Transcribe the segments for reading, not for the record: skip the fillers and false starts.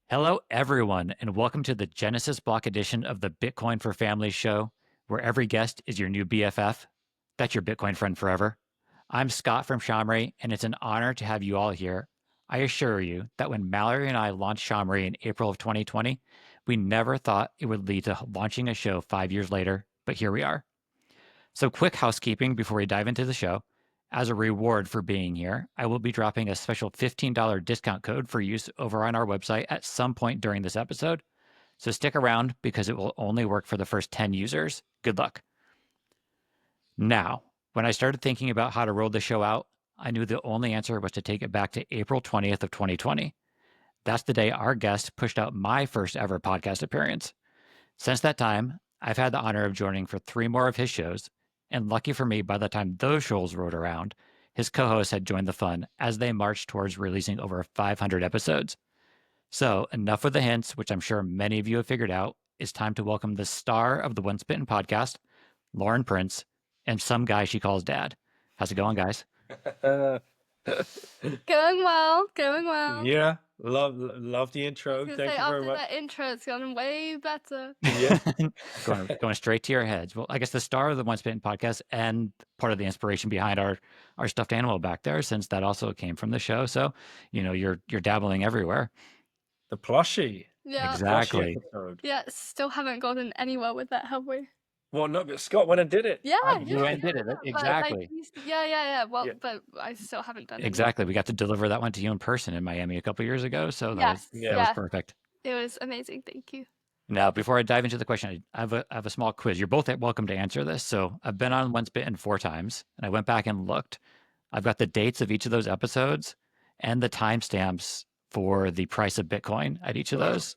Hello, everyone, and welcome to the Genesis Block edition of the Bitcoin for Families show, where every guest is your new BFF. That's your Bitcoin friend forever. I'm Scott from SHAmory, and it's an honor to have you all here. I assure you that when Mallory and I launched SHAmory in April of 2020, we never thought it would lead to launching a show 5 years later, but here we are. So, quick housekeeping before we dive into the show. As a reward for being here, I will be dropping a special $15 discount code for use over on our website at some point during this episode. So stick around because it will only work for the first 10 users. Good luck. Now, when I started thinking about how to roll the show out, I knew the only answer was to take it back to April 20th of 2020. That's the day our guest pushed out my first ever podcast appearance. Since that time, I've had the honor of joining for 3 more of his shows, and lucky for me, by the time those shows rolled around, his co-hosts had joined the fun as they marched towards releasing over 500 episodes. So enough with the hints, which I'm sure many of you have figured out. It's time to welcome the star of the Once Bitten podcast, Lauren Prince, and some guy she calls dad. How's it going, guys? Going well, going well. Yeah, love the intro. Thank Thank you very much. That intro, it's gotten way better. Yeah, going straight to your heads. Well, I guess the star of the Once Bitten podcast and part of the inspiration behind our stuffed animal back there, since that also came from the show. So, you're dabbling everywhere. the plushie. Yeah, Exactly. Plushie episode. yeah. Still haven't gotten anywhere with that, have we? Well, no, but Scott went and did it. Yeah, You went and did it. but, Exactly. Yeah. Well, Yeah. but I still haven't done it. Exactly. We got to deliver that one to you in person in Miami a couple years ago. So that was perfect. It was amazing. Thank you. Now, before I dive into the question, I have a small quiz. You're both welcome to answer this. So I've been on Once Bitten 4 times, and I went back and looked. I've got the dates of each of those episodes and the timestamps for the price of Bitcoin at each of those.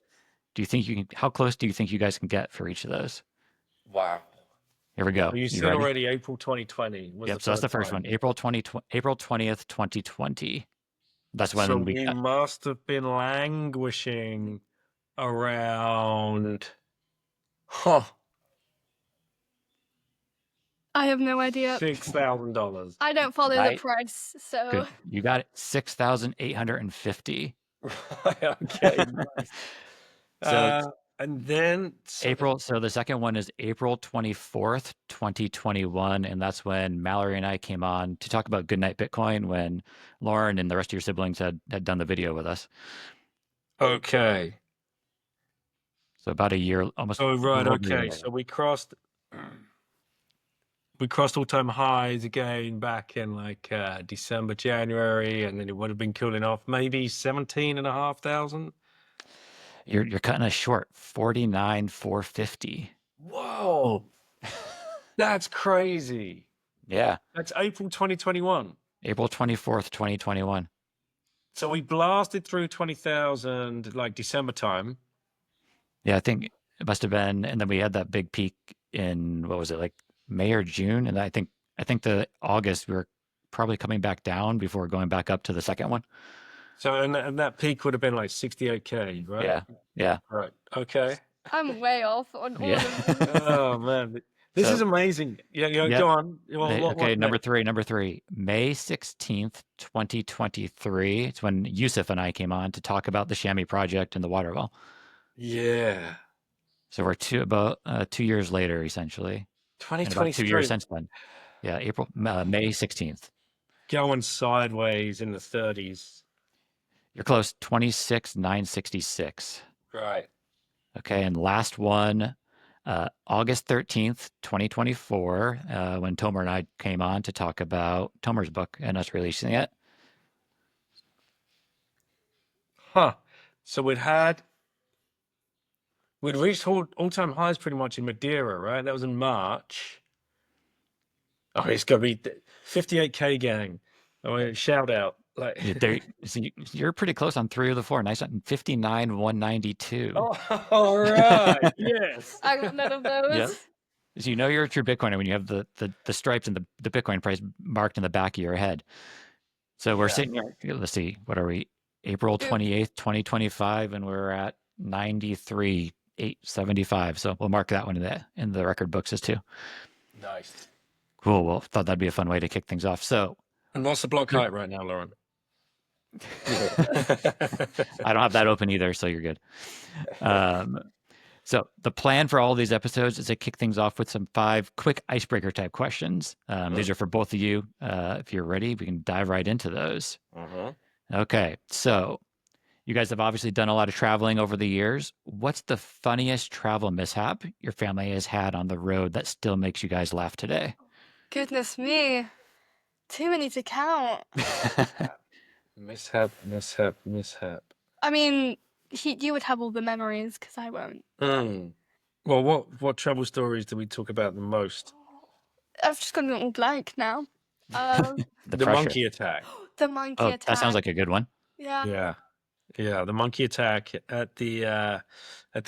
Do you think how close do you think you guys can get for each of those? Wow. Here we go. You said ready? already April 2020. Yep. So that's the first one. April 20th, 2020. That's when So we we must have been languishing around. I have no idea. $6,000. I don't follow the price, so Good. You got it. 6,850. Okay. So and then April. So the second one is April 24th, 2021. And that's when Mallory and I came on to talk about Goodnight Bitcoin when Lauren and the rest of your siblings had done the video with us. Okay. So about a year, almost. Oh, right. a little bit Okay. later. So we crossed all-time highs again back in like December, January, and then it would have been cooling off maybe 17,500. You're cutting us short. 49,450. Whoa. That's crazy. Yeah. That's April 2021. April 24th, 2021. So we blasted through 20,000 like December time. Yeah, I think it must have been, and then we had that big peak in, what was it, like May or June? And I think the August we were probably coming back down before going back up to the second one. So and that peak would have been like 68K, right? Yeah. Right. Okay. I'm way off on all Yeah. of them. Oh man, this is amazing. Yeah. Yep. Go on. Okay, number three. May 16th, 2023. It's when Yusuf and I came on to talk about the SHAmory project and the water well. Yeah. So we're about 2 years later, essentially. 2023. About 2 years since then. Yeah, May 16th. Going sideways in the 30s. You're close. 26,966. Right. Okay, and last one, August 13th, 2024, when Tomer and I came on to talk about Tomer's book and us releasing it. Huh. So we'd reached all-time highs pretty much in Madeira, right? That was in March. Oh, it's got to be 58K gang. I mean, shout out. Like So you're pretty close on 3 of the 4. Nice on 59,192. Oh, all right. Yes. I got none of those. Yep. So you're a true Bitcoiner when you have the stripes and the Bitcoin price marked in the back of your head. So we're sitting here. Let's see. What are we? April 28th, 2025, and we're at 93,875. So we'll mark that one in the record books as too. Nice. Cool. Well, thought that'd be a fun way to kick things off. So And what's the block height right now, Lauren? I don't have that open either, so you're good. So the plan for all of these episodes is to kick things off with some 5 quick icebreaker type questions. These are for both of you. If you're ready, we can dive right into those. Okay, so you guys have obviously done a lot of traveling over the years. What's the funniest travel mishap your family has had on the road that still makes you guys laugh today? Goodness me. Too many to count. Mishap. I mean, you would have all the memories because I won't. Well, what travel stories do we talk about the most? I've just got an all blank now. The monkey attack. The monkey attack. That sounds like a good one. Yeah. Yeah. The monkey attack at the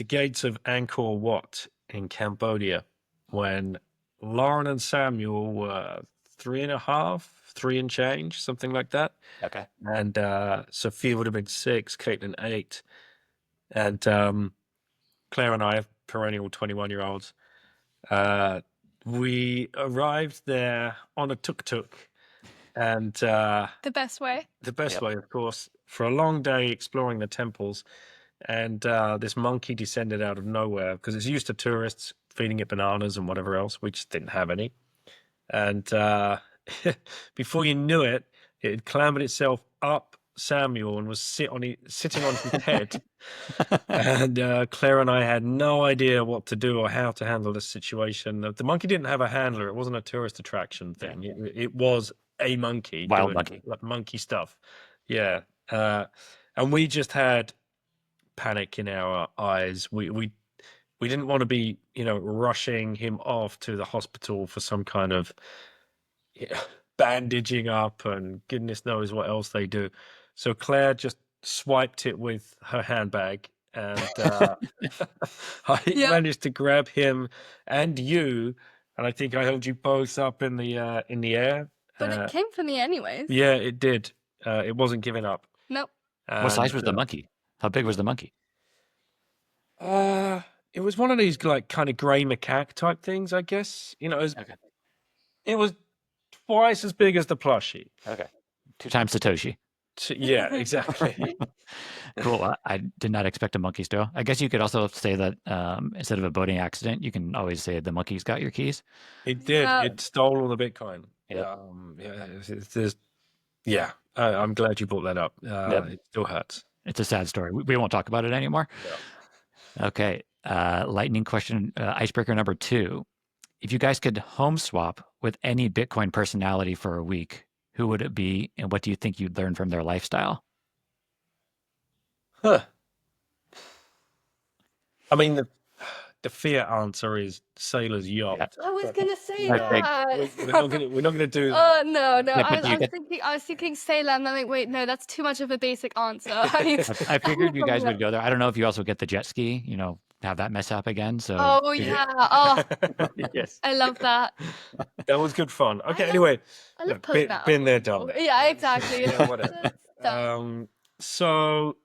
gates of Angkor Wat in Cambodia, when Lauren and Samuel were 3.5, 3 and change, something like that. Okay. And Sophia would have been 6, Caitlin 8, and Claire and I, perennial 21-year-olds. We arrived there on a tuk-tuk, and the best way. The best way, of course, for a long day exploring the temples. And this monkey descended out of nowhere because it's used to tourists feeding it bananas and whatever else. We just didn't have any. And before you knew it, it had clambered itself up Samuel and was sitting on his head. And Claire and I had no idea what to do or how to handle this situation. The monkey didn't have a handler. It wasn't a tourist attraction thing. It was a monkey. Wild doing, monkey. like, monkey stuff. Yeah. And we just had panic in our eyes. We didn't want to be, rushing him off to the hospital for some kind of bandaging up and goodness knows what else they do. So Claire just swiped it with her handbag, and I managed to grab him and you, and I think I held you both up in the air. But it came for me anyways. Yeah, it did. It wasn't giving up. Nope. What size was the monkey? How big was the monkey? It was one of these like kind of grey macaque type things, I guess. It was twice as big as the plushie. Okay. 2 times Satoshi. Yeah, exactly. Cool. I did not expect a monkey still. I guess you could also say that instead of a boating accident, you can always say the monkey's got your keys. It did. It stole all the Bitcoin. Yep. I'm glad you brought that up. It still hurts. It's a sad story. We won't talk about it anymore. Yeah. Okay. Lightning question, icebreaker number 2. If you guys could home swap with any Bitcoin personality for a week, who would it be, and what do you think you'd learn from their lifestyle? I mean, the Fiat answer is sailor's yacht. Yeah. I was gonna say that. We're not gonna do that. Oh no! Yeah, I was thinking sailor, and I'm like, wait, no, that's too much of a basic answer. I figured you guys would go there. I don't know if you also get the jet ski, have that mess up again. So. Oh yeah! Oh, yes. I love that. That was good fun. Okay, anyway, I love pulling that. Been there, done that. Yeah, exactly. Yeah, whatever. So,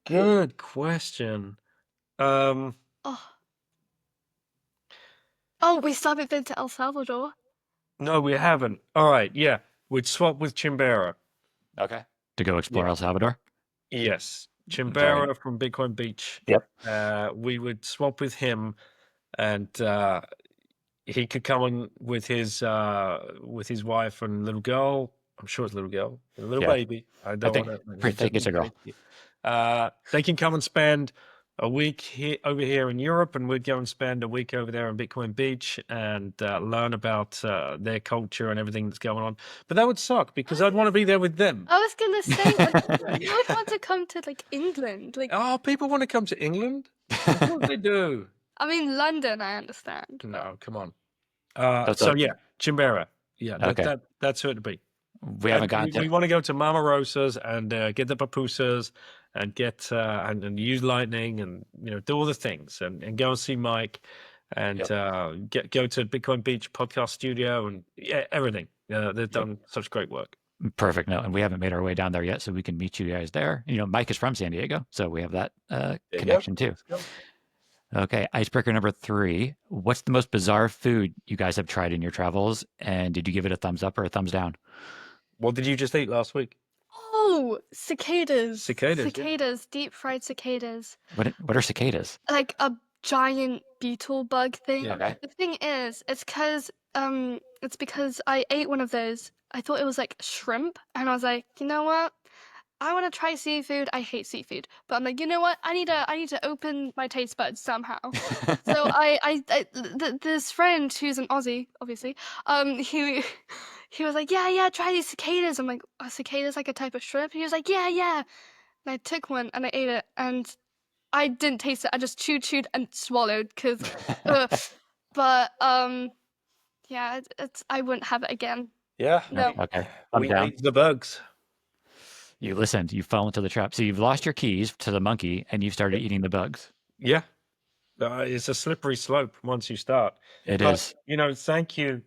good question. Oh, we still haven't been to El Salvador. No, we haven't. All right, yeah, we'd swap with Chimbera. Okay. To go explore El Salvador. Yes. Chimbera from Bitcoin Beach. Yep. We would swap with him, and he could come on with his wife and little girl. I'm sure it's a little girl, a little baby. I think it's a girl. They can come and spend a week over here in Europe, and we'd go and spend a week over there in Bitcoin Beach and learn about their culture and everything that's going on. But that would suck because I'd want to be there with them. I was gonna say, you would want to come to England. People want to come to England? Of course they do. I mean, London, I understand. No, come on. Chimbera. Yeah, okay. that's who it'd be. We haven't gotten to. We want to go to Mama Rosa's and get the papusas and get and use Lightning and do all the things and go and see Mike and go to Bitcoin Beach podcast studio and everything. They've done such great work. Perfect. No, and we haven't made our way down there yet, so we can meet you guys there. Mike is from San Diego, so we have that connection too. Okay, icebreaker number 3. What's the most bizarre food you guys have tried in your travels, and did you give it a thumbs up or a thumbs down? What did you just eat last week? Oh, cicadas. Cicadas, yeah. Cicadas, deep fried cicadas. What are cicadas? Like a giant beetle bug thing. Yeah. Okay. The thing is, it's because I ate one of those. I thought it was like shrimp, and I was like, you know what? I want to try seafood. I hate seafood, but I'm like, you know what? I need to open my taste buds somehow. So this friend who's an Aussie, obviously, he was like, yeah, try these cicadas. I'm like, are cicadas like a type of shrimp? He was like, yeah. And I took one and I ate it, and I didn't taste it. I just chewed and swallowed because, but yeah, it's I wouldn't have it again. Yeah. No. Okay. We down. ate the bugs. You listened. You fell into the trap. So you've lost your keys to the monkey, and you've started eating the bugs. Yeah. It's a slippery slope once you start. It But, is. thank you.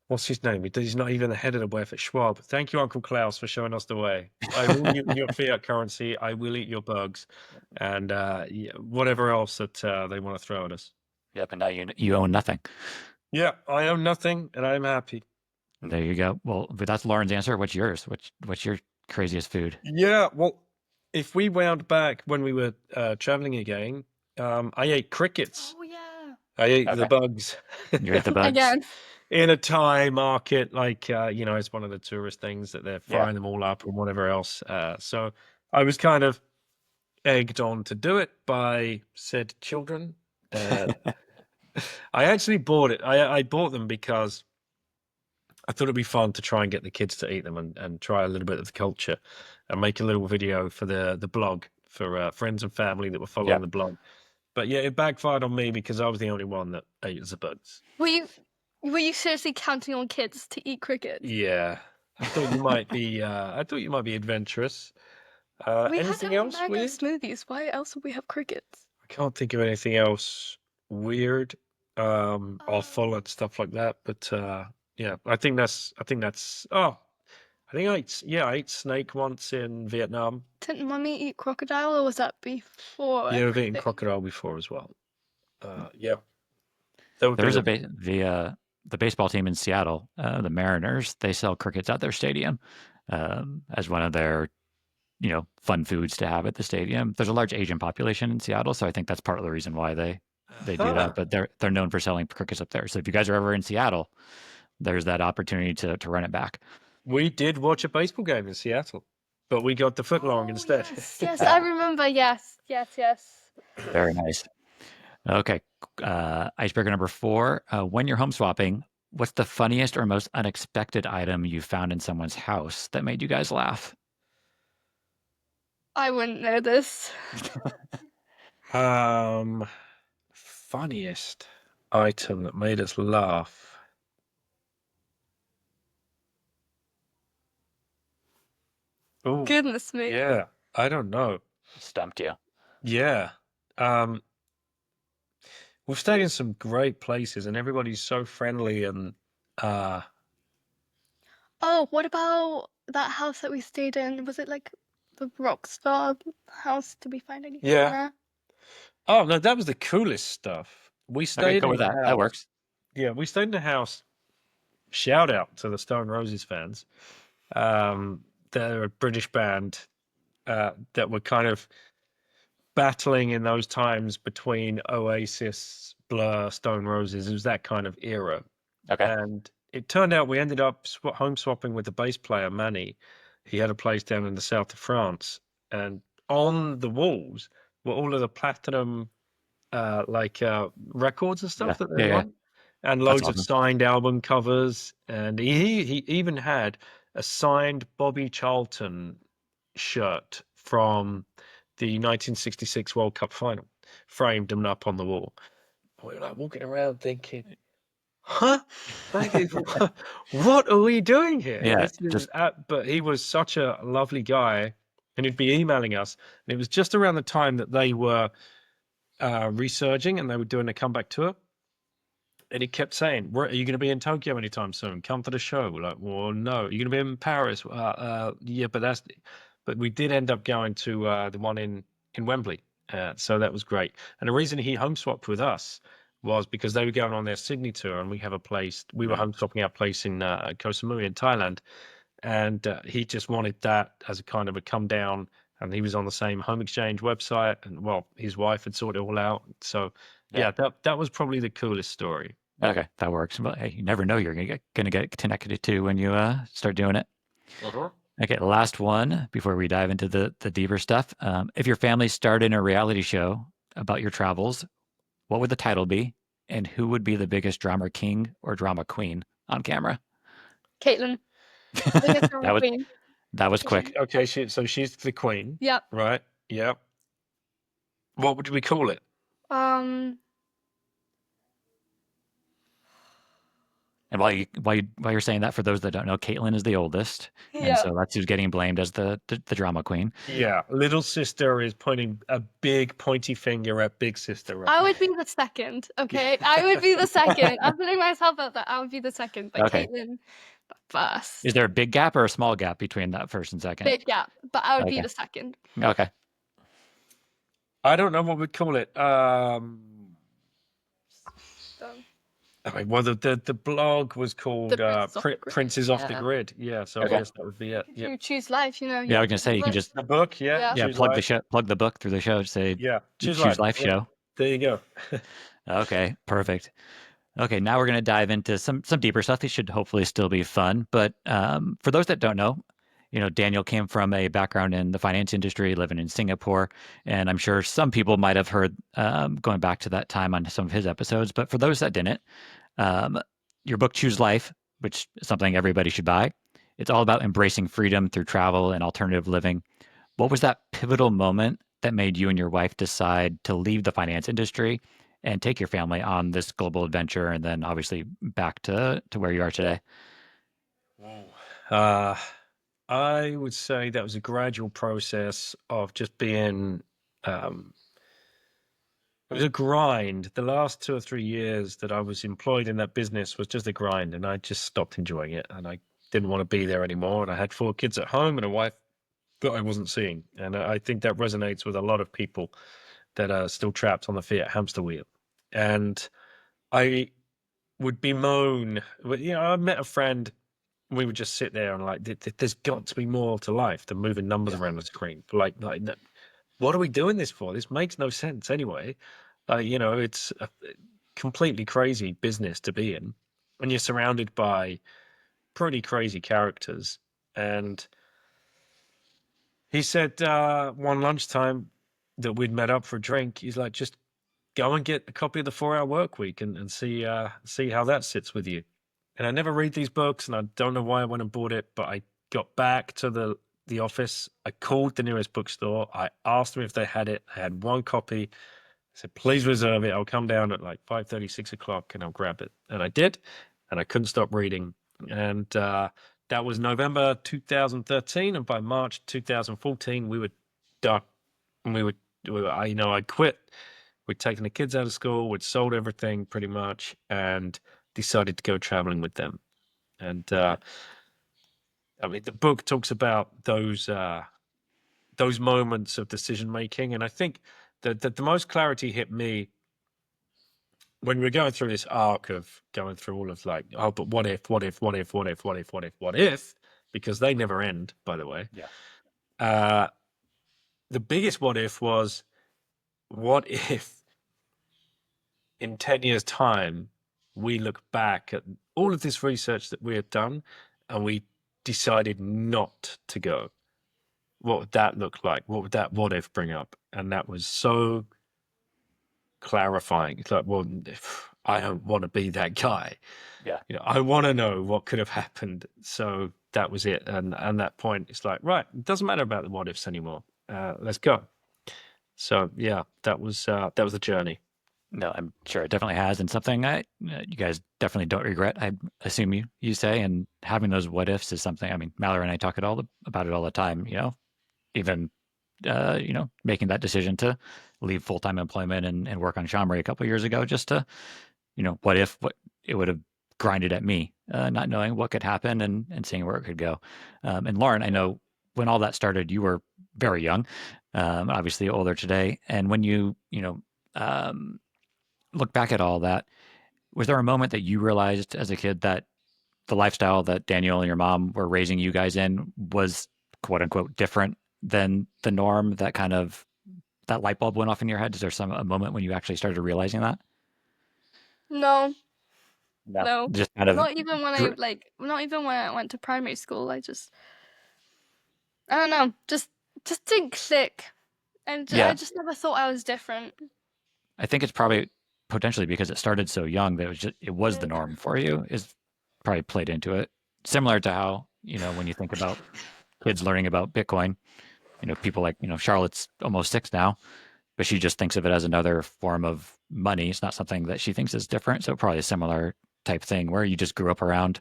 What's his name? He's not even the head of the WEF at Schwab. Thank you, Uncle Klaus, for showing us the way. I will use your fiat currency. I will eat your bugs, and whatever else that they want to throw at us. Yep. And now you own nothing. Yeah, I own nothing, and I'm happy. There you go. Well, but that's Lauren's answer. What's yours? What's your craziest food? Yeah, well, if we wound back when we were traveling again, I ate crickets. Oh yeah. I ate Okay. the bugs. You ate the bugs. Again. In a Thai market, like it's one of the tourist things that they're frying them all up and whatever else. So I was kind of egged on to do it by said children. I actually bought it. I bought them because I thought it'd be fun to try and get the kids to eat them and try a little bit of the culture and make a little video for the blog for friends and family that were following the blog. But yeah, it backfired on me because I was the only one that ate the bugs. Were you seriously counting on kids to eat crickets? Yeah, I thought you might be. I thought you might be adventurous. We Anything had else mango weird? smoothies. Why else would we have crickets? I can't think of anything else weird, or full and stuff like that. But yeah, I think that's. Oh, I ate snake once in Vietnam. Didn't Mummy eat crocodile, or was that before? Yeah, I've eaten everything? crocodile before as well. Yeah, There's the baseball team in Seattle, the Mariners. They sell crickets at their stadium as one of their fun foods to have at the stadium. There's a large Asian population in Seattle, so I think that's part of the reason why they do that. But they're known for selling crickets up there. So if you guys are ever in Seattle, there's that opportunity to run it back. We did watch a baseball game in Seattle, but we got the footlong instead. Yes, I remember. Yes. Very nice. Okay, icebreaker number 4. When you're home swapping, what's the funniest or most unexpected item you found in someone's house that made you guys laugh? I wouldn't know this. Funniest item that made us laugh. Oh, Goodness me. yeah. I don't know. Stumped you. Yeah. We've stayed in some great places, and everybody's so friendly and Oh, what about that house that we stayed in? Was it like the Rockstar house? Did we find anything Yeah. there? Oh no, that was the coolest stuff. We Okay, stayed go in with a that. That house- works. Yeah, we stayed in a house. Shout out to the Stone Roses fans. They're a British band that were kind of battling in those times between Oasis, Blur, Stone Roses. It was that kind of era. Okay. And it turned out we ended up home swapping with the bass player, Manny. He had a place down in the south of France. And on the walls were all of the platinum records and stuff that they Yeah. won. And That's loads of awesome. signed album covers. And he even had a signed Bobby Charlton shirt from the 1966 World Cup final, framed and up on the wall. We were like walking around thinking, huh? What are we doing here? Yeah, But he was such a lovely guy, and he'd be emailing us. And it was just around the time that they were resurging and they were doing a comeback tour. And he kept saying, are you going to be in Tokyo anytime soon? Come to the show. We're like, well, no. Are you going to be in Paris? Yeah, but we did end up going to the one in Wembley. So that was great. And the reason he home swapped with us was because they were going on their Sydney tour, and we have a place. We were home swapping our place in Koh Samui in Thailand, and he just wanted that as a kind of a come down. And he was on the same home exchange website, and well, his wife had sorted it all out. So yeah, that was probably the coolest story. Okay, that works. But hey, you never know you're gonna get connected to when you start doing it. Okay, last one before we dive into the deeper stuff. If your family started in a reality show about your travels, what would the title be, and who would be the biggest drama king or drama queen on camera? Caitlin, the biggest that drama was queen. that was quick. Okay, so she's the queen, Yep. right? Yep. What would we call it? And while you're saying that, for those that don't know, Caitlin is the oldest, and Yeah. so that's who's getting blamed as the drama queen. Yeah, little sister is pointing a big pointy finger at big sister. Right? I would be the second, okay? I would be the second. I'm putting myself out there. I would be the second, but Okay. Caitlin first. Is there a big gap or a small gap between that first and second? Big gap, but I would be Okay. the second. Okay. I don't know what we'd call it. Done. I mean, well, the blog was called Princes Off the Grid. Yeah, so Okay. I guess that would be it. If you choose life, you know. Yeah, I was gonna say you can just The book, yeah. yeah Choose plug the life. show, plug the book through the show. Say Yeah, choose life Yeah. show. There you go. Okay, perfect. Okay, now we're going to dive into some deeper stuff. These should hopefully still be fun. But for those that don't know, Daniel came from a background in the finance industry, living in Singapore, and I'm sure some people might have heard going back to that time on some of his episodes. But for those that didn't, your book Choose Life, which is something everybody should buy, it's all about embracing freedom through travel and alternative living. What was that pivotal moment that made you and your wife decide to leave the finance industry and take your family on this global adventure, and then obviously back to where you are today? I would say that was a gradual process of just being. It was a grind. The last 2 or 3 years that I was employed in that business was just a grind, and I just stopped enjoying it, and I didn't want to be there anymore. And I had 4 kids at home and a wife that I wasn't seeing, and I think that resonates with a lot of people that are still trapped on the Fiat hamster wheel. And I would bemoan, I met a friend. We would just sit there and like, there's got to be more to life than moving numbers around the screen. Like, what are we doing this for? This makes no sense anyway. It's a completely crazy business to be in, and you're surrounded by pretty crazy characters. And he said one lunchtime that we'd met up for a drink, he's like, just go and get a copy of the 4-Hour Workweek and see how that sits with you. And I never read these books, and I don't know why I went and bought it, but I got back to the office. I called the nearest bookstore. I asked them if they had it. I had 1 copy. I said, please reserve it. I'll come down at like 5:30, 6 o'clock, and I'll grab it. And I did, and I couldn't stop reading. And that was November 2013, and by March 2014, we were done. And I'd quit. We'd taken the kids out of school. We'd sold everything pretty much, and decided to go traveling with them. And I mean, the book talks about those moments of decision making, and I think that the most clarity hit me when we were going through this arc of going through all of like, oh, but what if, because they never end, by the way. Yeah. The biggest what if was, what if in 10 years' time we look back at all of this research that we had done and we decided not to go? What would that look like? What would that what if bring up? And that was so clarifying. It's like, well, I don't want to be that guy. Yeah. I want to know what could have happened. So that was it. And that point, it's like, right, it doesn't matter about the what ifs anymore. Let's go. So yeah, that was the journey. No, I'm sure it definitely has, and something you guys definitely don't regret, I assume you say. And having those what ifs is something. I mean, Mallory and I talk about it all the time. Even making that decision to leave full-time employment and work on SHAmory a couple of years ago, just to what if what it would have grinded at me, not knowing what could happen and seeing where it could go. And Lauren, I know when all that started, you were very young, obviously older today, and when you look back at all that, was there a moment that you realized as a kid that the lifestyle that Daniel and your mom were raising you guys in was quote unquote different than the norm? That kind of that light bulb went off in your head? Is there a moment when you actually started realizing that? No, No. no. Just kind of, Not even when I went to primary school. I don't know, just didn't click, and I yeah. just never thought I was different. I think it's probably potentially because it started so young that it was the Yeah. norm for you is probably played into it. Similar to how, when you think about kids learning about Bitcoin, people like, Charlotte's almost 6 now, but she just thinks of it as another form of money. It's not something that she thinks is different. So probably a similar type thing where you just grew up around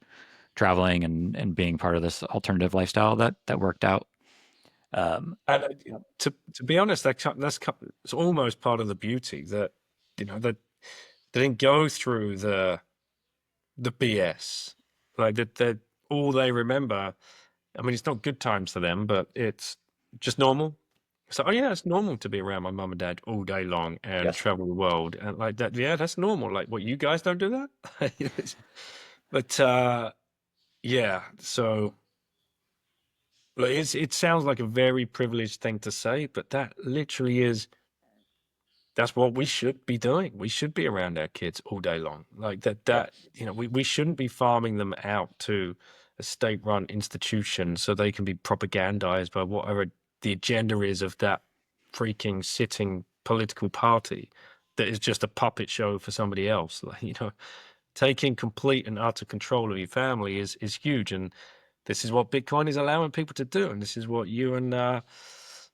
traveling and being part of this alternative lifestyle that worked out. And Yeah. to be honest, it's almost part of the beauty that that they didn't go through the BS. Like that all they remember. I mean, it's not good times for them, but it's just normal. So, oh yeah, it's normal to be around my mum and dad all day long and Yes. travel the world and like that. Yeah, that's normal. Like, what, you guys don't do that? But yeah, so like, it sounds like a very privileged thing to say, but that literally is. That's what we should be doing. We should be around our kids all day long. Like Yeah. we shouldn't be farming them out to a state-run institution so they can be propagandized by whatever the agenda is of that freaking sitting political party that is just a puppet show for somebody else. Like, taking complete and utter control of your family is huge. And this is what Bitcoin is allowing people to do. And this is what you and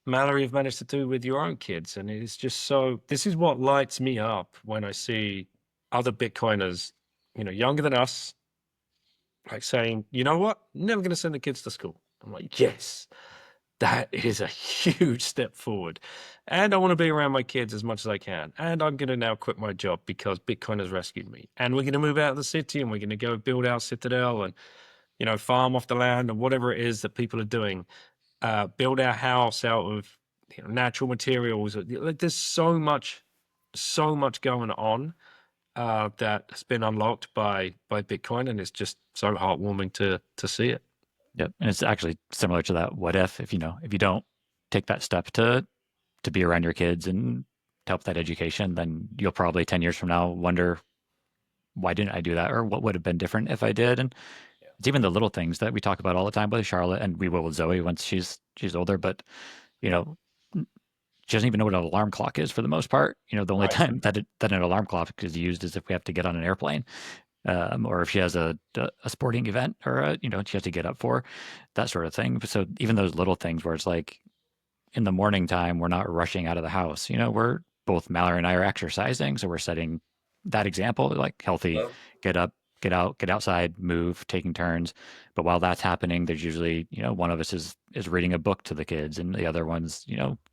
Mallory have managed to do with your own kids. And it's just so, this is what lights me up when I see other Bitcoiners, younger than us, like saying, you know what, never going to send the kids to school. I'm like, yes, that is a huge step forward. And I want to be around my kids as much as I can. And I'm going to now quit my job because Bitcoin has rescued me. And we're going to move out of the city and we're going to go build our citadel and, farm off the land and whatever it is that people are doing. Build our house out of natural materials. Like, there's so much going on that has been unlocked by Bitcoin, and it's just so heartwarming to see it. Yep. And it's actually similar to that what if if you don't take that step to be around your kids and to help that education, then you'll probably 10 years from now wonder why didn't I do that or what would have been different if I did. And it's even the little things that we talk about all the time with Charlotte, and we will with Zoe once she's older, but you know, she doesn't even know what an alarm clock is for the most part. The only Right. time that an alarm clock is used is if we have to get on an airplane, or if she has a sporting event or she has to get up for that sort of thing. So even those little things where it's like in the morning time, we're not rushing out of the house. We're both Mallory and I are exercising, so we're setting that example, like healthy, get up, get out, get outside, move, taking turns. But while that's happening, there's usually, one of us is reading a book to the kids, and the other one's,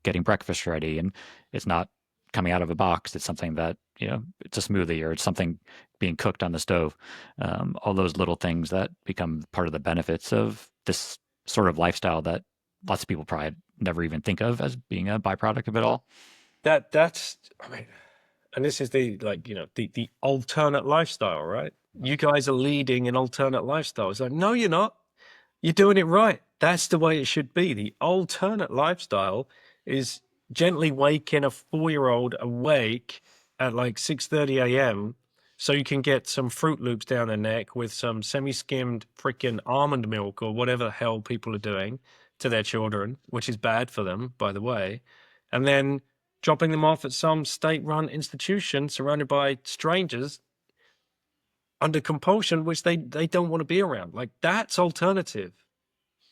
getting breakfast ready, and it's not coming out of a box. It's something that it's a smoothie or it's something being cooked on the stove. All those little things that become part of the benefits of this sort of lifestyle that lots of people probably never even think of as being a byproduct of it all. That's, I mean, and this is the, like, the alternate lifestyle, right? You guys are leading an alternate lifestyle. It's like, no, you're not. You're doing it right. That's the way it should be. The alternate lifestyle is gently waking a 4-year-old awake at like 6:30 a.m. so you can get some Fruit Loops down their neck with some semi-skimmed freaking almond milk or whatever the hell people are doing to their children, which is bad for them, by the way, and then dropping them off at some state-run institution surrounded by strangers under compulsion, which they don't want to be around. Like, that's alternative.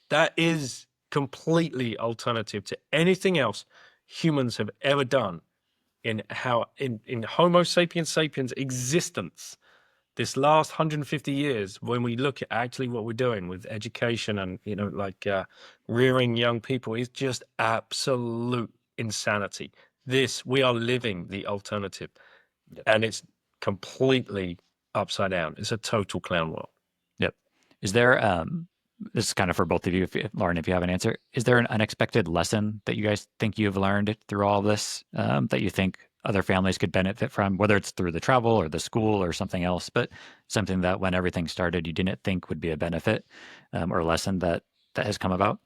That is completely alternative to anything else humans have ever done in Homo sapiens sapiens existence. This last 150 years, when we look at actually what we're doing with education and rearing young people, is just absolute insanity. We are living the alternative, and it's completely upside down. It's a total clown world. Yep. Is there this is kind of for both of you, Lauren, if you have an answer, is there an unexpected lesson that you guys think you've learned through all of this, that you think other families could benefit from, whether it's through the travel or the school or something else, but something that when everything started, you didn't think would be a benefit or a lesson that has come about?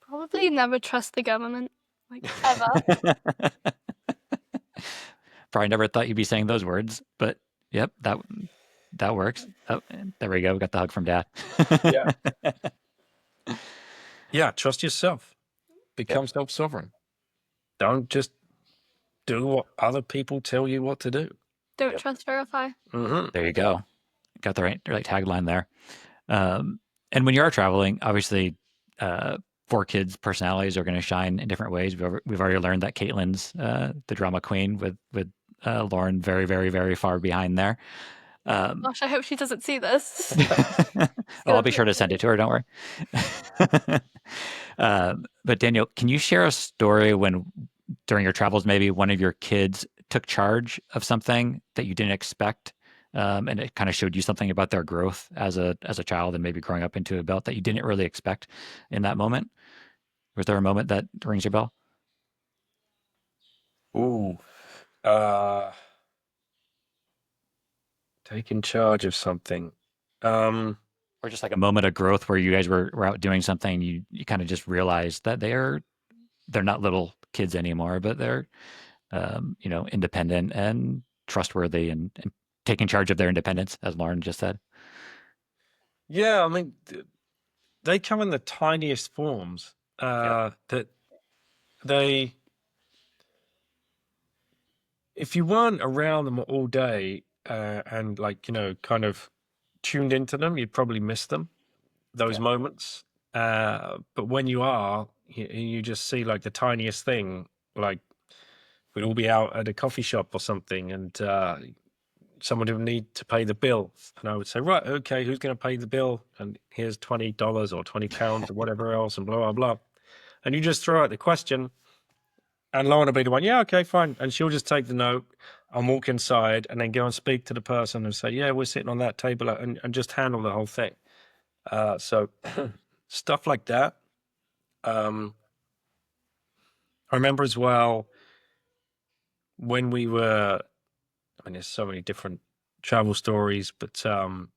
Probably never trust the government, like ever. Probably never thought you'd be saying those words, but yep, that works. Oh, there we go. We got the hug from Dad. Yeah. Yeah, trust yourself. Become self-sovereign. Don't just do what other people tell you what to do. Don't trust, verify. Mm-hmm. There you go. Got the right tagline there. And when you are traveling, obviously, 4 kids' personalities are going to shine in different ways. We've already learned that Caitlin's the drama queen, with Lauren very, very, very far behind there. Gosh, I hope she doesn't see this. I'll be sure to send it to her. Don't worry. But Daniel, can you share a story when during your travels, maybe one of your kids took charge of something that you didn't expect, and it kind of showed you something about their growth as a child and maybe growing up into adult that you didn't really expect in that moment? Was there a moment that rings your bell? Ooh. Taking charge of something. Or just like a moment of growth where you guys were out doing something, you kind of just realized that they're not little kids anymore, but they're independent and trustworthy and taking charge of their independence, as Lauren just said. Yeah, I mean, they come in the tiniest forms. That they, if you weren't around them all day and kind of tuned into them, you'd probably miss them, those moments. But when you are, you just see like the tiniest thing, like we'd all be out at a coffee shop or something, and someone would need to pay the bill, and I would say, right, okay, who's going to pay the bill? And here's $20 or £20 or whatever else, and blah blah blah. And you just throw out the question, and Lauren will be the one, yeah, okay, fine, and she'll just take the note and walk inside, and then go and speak to the person and say, yeah, we're sitting on that table, and just handle the whole thing. So stuff like that. I remember as well when we were, I mean, there's so many different travel stories, but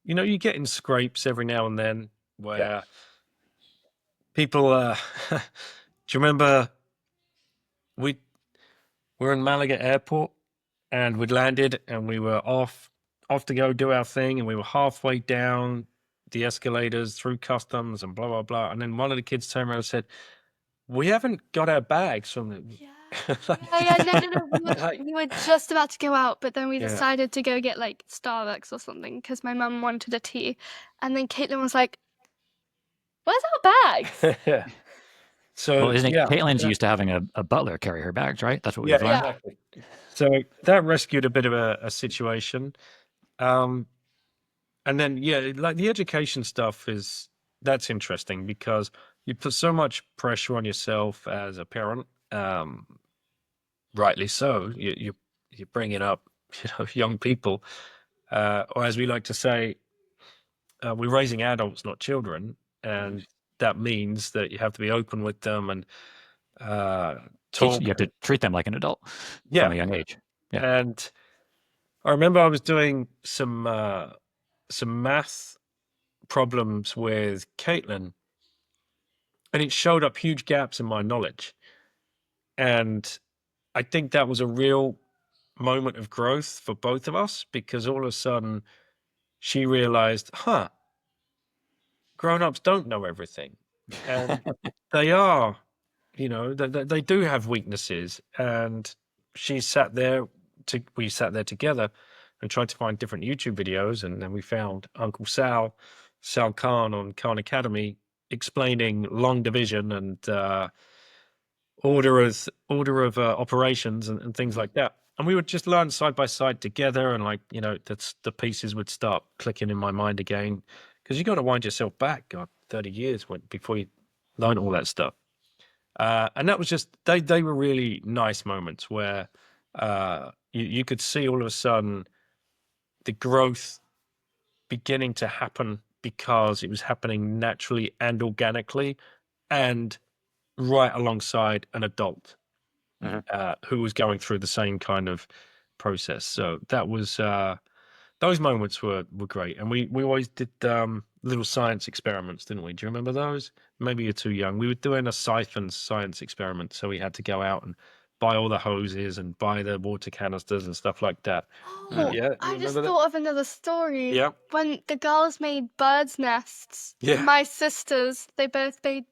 you get in scrapes every now and then where people do you remember we were in Malaga airport, and we'd landed, and we were off to go do our thing, and we were halfway down the escalators through customs and blah blah blah, and then one of the kids turned around and said, we haven't got our bags from the No. We were just about to go out, but then we Yeah. decided to go get like Starbucks or something because my mum wanted a tea, and then Caitlin was like, "Where's our bags?" Yeah. So Well, isn't it? yeah, Caitlin's used to having a butler carry her bags, right? That's what yeah, we've learned. exactly. So that rescued a bit of a situation. And then, yeah, like the education stuff that's interesting because you put so much pressure on yourself as a parent. Rightly so. You're bringing up, young people, or as we like to say, we're raising adults, not children, and that means that you have to be open with them and talk. You have to treat them like an adult Yeah, from a young age. Yeah. and I remember I was doing some math problems with Caitlin, and it showed up huge gaps in my knowledge. And I think that was a real moment of growth for both of us, because all of a sudden she realized, grown-ups don't know everything. And they are, they do have weaknesses. And we sat there together and tried to find different YouTube videos. And then we found Uncle Sal Khan on Khan Academy, explaining long division and order of operations and things like that. And we would just learn side by side together, and that's the pieces would start clicking in my mind again, because you got to wind yourself back, God, 30 years before you learn all that stuff. And that was just they were really nice moments where you could see all of a sudden the growth beginning to happen, because it was happening naturally and organically and right alongside an adult. who was going through the same kind of process. So that was those moments were great, and we always did little science experiments, didn't we? Do you remember those? Maybe you're too young. We were doing a siphon science experiment, so we had to go out and buy all the hoses and buy the water canisters and stuff like that. Oh, Yeah, you I just remember that? thought of another story. Yeah, When the girls made birds' nests, yeah. my sisters, they both made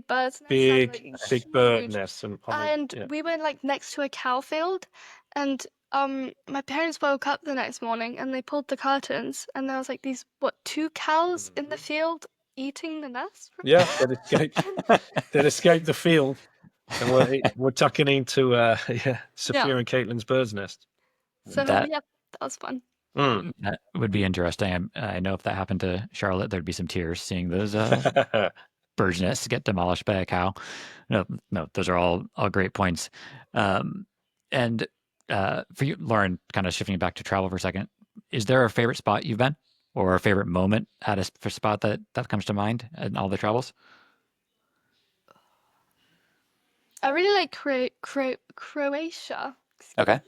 birds' nests. And, Big like, bird huge. nests and And yeah. we were like next to a cow field, and my parents woke up the next morning and they pulled the curtains, and there was like these 2 cows in the field eating the nest. Yeah, they'd escaped the field, and we're tucking into Sophia and Caitlin's bird's nest. So That yeah, that was fun. that would be interesting. I know if that happened to Charlotte, there'd be some tears seeing those bird's nests get demolished by a cow. No, those are all great points. And for you, Lauren, kind of shifting back to travel for a second, is there a favorite spot you've been, or a favorite moment at a spot that comes to mind in all the travels? I really like Croatia. Okay.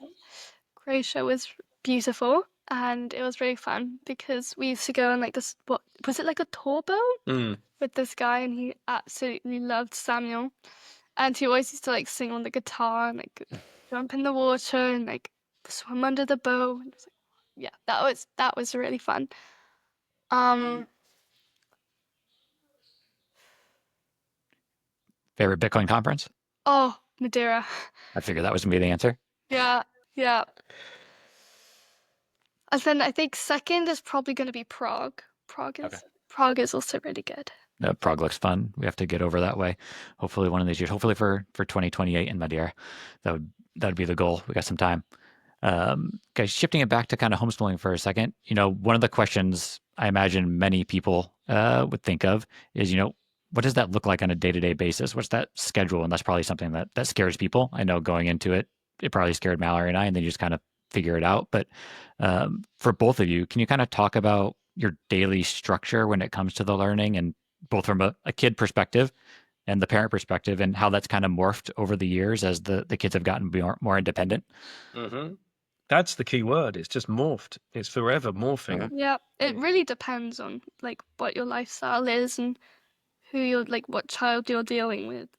Croatia was beautiful, and it was really fun because we used to go on like this, what was it, like a tour boat with this guy, and he absolutely loved Samuel, and he always used to like sing on the guitar and like jump in the water and like swim under the boat. And it was like, yeah, that was really fun. Favorite Bitcoin conference? Oh, Madeira. I figured that was gonna be the answer. Yeah, yeah. And then I think second is probably going to be Prague. Prague is also really good. Prague looks fun. We have to get over that way. Hopefully one of these years. Hopefully for 2028 in Madeira. That would be the goal. We got some time. Guys, shifting it back to kind of homeschooling for a second. One of the questions I imagine many people would think of is, what does that look like on a day-to-day basis? What's that schedule? And that's probably something that scares people. I know going into it, it probably scared Mallory and I, and then you just kind of figure it out. But for both of you, can you kind of talk about your daily structure when it comes to the learning, and both from a kid perspective and the parent perspective, and how that's kind of morphed over the years as the kids have gotten more independent? That's the key word. It's just morphed. It's forever morphing. Yeah, it really depends on like what your lifestyle is and who you're like, what child you're dealing with.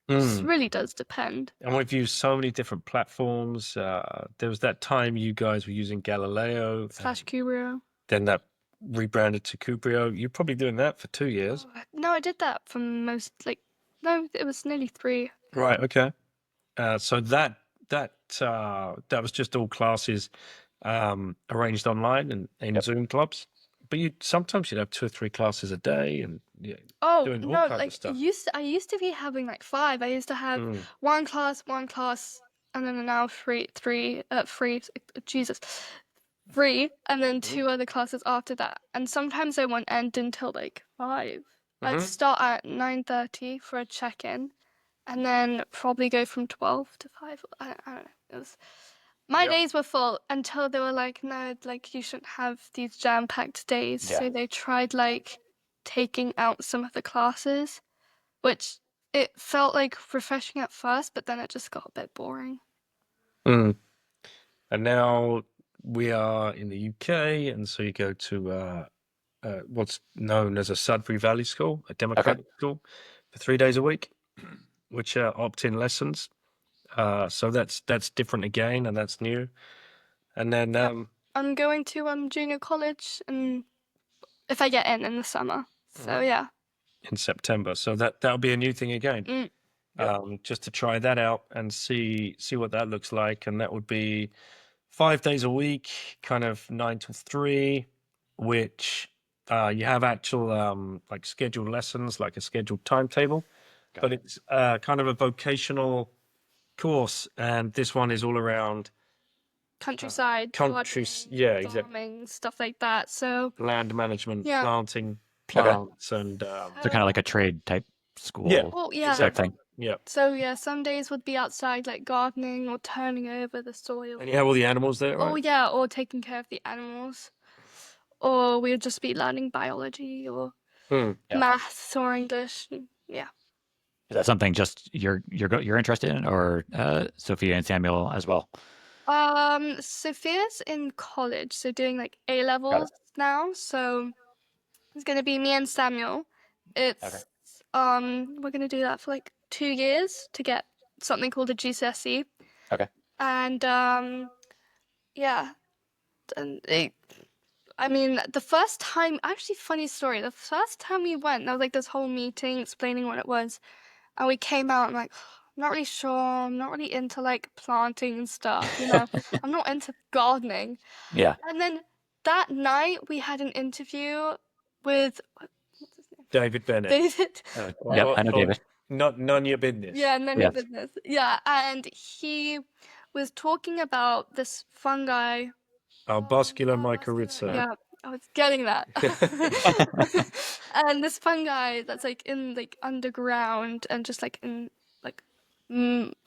It really does depend. And we've used so many different platforms. There was that time you guys were using Galileo / Cubrio. Then that rebranded to Cubrio. You're probably doing that for 2 years. No, I did that for no, it was nearly 3. Right. Okay. So that was just all classes arranged online and in Zoom clubs. But sometimes you'd have 2 or 3 classes a day, and doing all kinds of stuff. I used to be having like 5. I used to have one class, and then now three, Jesus, 3, and then 2 other classes after that. And sometimes I won't end until like 5. I'd start at 9:30 for a check-in, and then probably go from 12 to 5. I don't know. My days were full until they were like, no, like you shouldn't have these jam-packed days. Yeah. So they tried like taking out some of the classes, which it felt like refreshing at first, but then it just got a bit boring. And now we are in the UK, and so you go to what's known as a Sudbury Valley School, a democratic school, for 3 days a week, which are opt-in lessons. So that's different again, and that's new. And then I'm going to junior college, and if I get in the summer. So yeah. In September. So that'll be a new thing again. Just to try that out and see what that looks like. And that would be 5 days a week, kind of 9 to 3, which you have actual like scheduled lessons, like a scheduled timetable. But it's kind of a vocational course, and this one is all around countryside, exactly, farming, stuff like that. So land management, planting plants, and so kind of like a trade type school. Well, yeah. Type thing. Yeah. So yeah, some days would be outside, like gardening or turning over the soil. And you have all the animals there, right? Oh yeah, or taking care of the animals, or we'd just be learning biology or maths or English. Yeah. Is that something just you're interested in, or Sophia and Samuel as well? Sophia's in college, so doing like A Got it. levels now. So it's gonna be me and Samuel. Okay. It's we're gonna do that for like 2 years to get something called a GCSE. Okay. And yeah, and I mean, the first time, actually, funny story. The first time we went, there was like this whole meeting explaining what it was, and we came out. I'm like, I'm not really sure. I'm not really into like planting and stuff. I'm not into gardening. Yeah. And then that night we had an interview with what's his name? David Bennett. David. Yep. I know David. Not none of your business. Yeah, none of Yes. your business. Yeah, and he was talking about this fungi. Arbuscular mycorrhiza. Yeah, I was getting that. And this fungi that's like in like underground and just like in like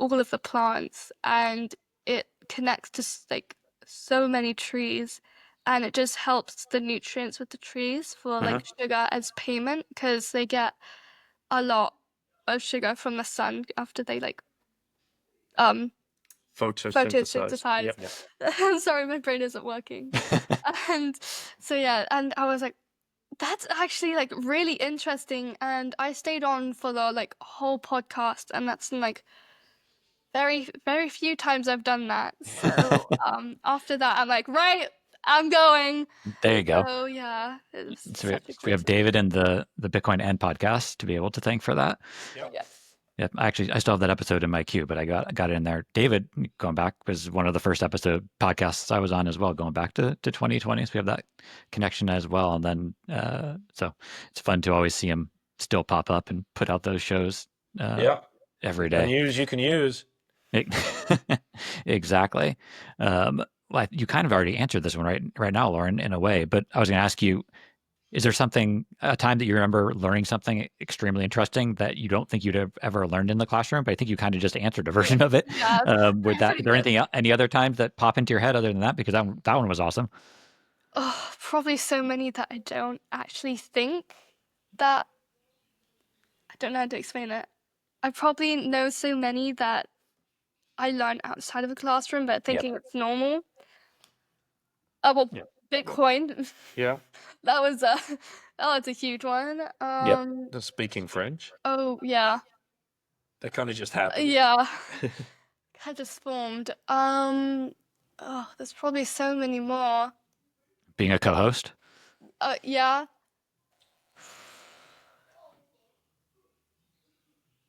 all of the plants, and it connects to like so many trees, and it just helps the nutrients with the trees for like sugar as payment because they get a lot of sugar from the sun after they like um Photosynthesize. photosynthesize. Yep. I'm sorry, my brain isn't working. And so yeah, and I was like, that's actually like really interesting. And I stayed on for the like whole podcast, and that's like very, very few times I've done that. So after that, I'm like, right, I'm going. There you go. So yeah, it was So we have, such a we cool have David and the Bitcoin and podcast to be able to thank for that. Yep. Yes. Yep. Actually, I still have that episode in my queue, but I got it in there. David, going back, was one of the first episode podcasts I was on as well, going back to 2020. So we have that connection as well. And then, so it's fun to always see him still pop up and put out those shows Yeah. every And day. news you can use. Exactly. Well, you kind of already answered this one right now, Lauren, in a way, but I was going to ask you, is there a time that you remember learning something extremely interesting that you don't think you'd have ever learned in the classroom? But I think you kind of just answered a version of it. Yeah. With that, Pretty is there good. any other times that pop into your head other than that? Because that one was awesome. Oh, probably so many that I don't actually think that I don't know how to explain it. I probably know so many that I learn outside of the classroom, but thinking it's normal. Oh well, Yep. Bitcoin. Yeah. That was a huge one. The speaking French. Oh yeah, That kind of just happened. yeah. Had just formed. Oh, there's probably so many more. Being a co-host. Yeah.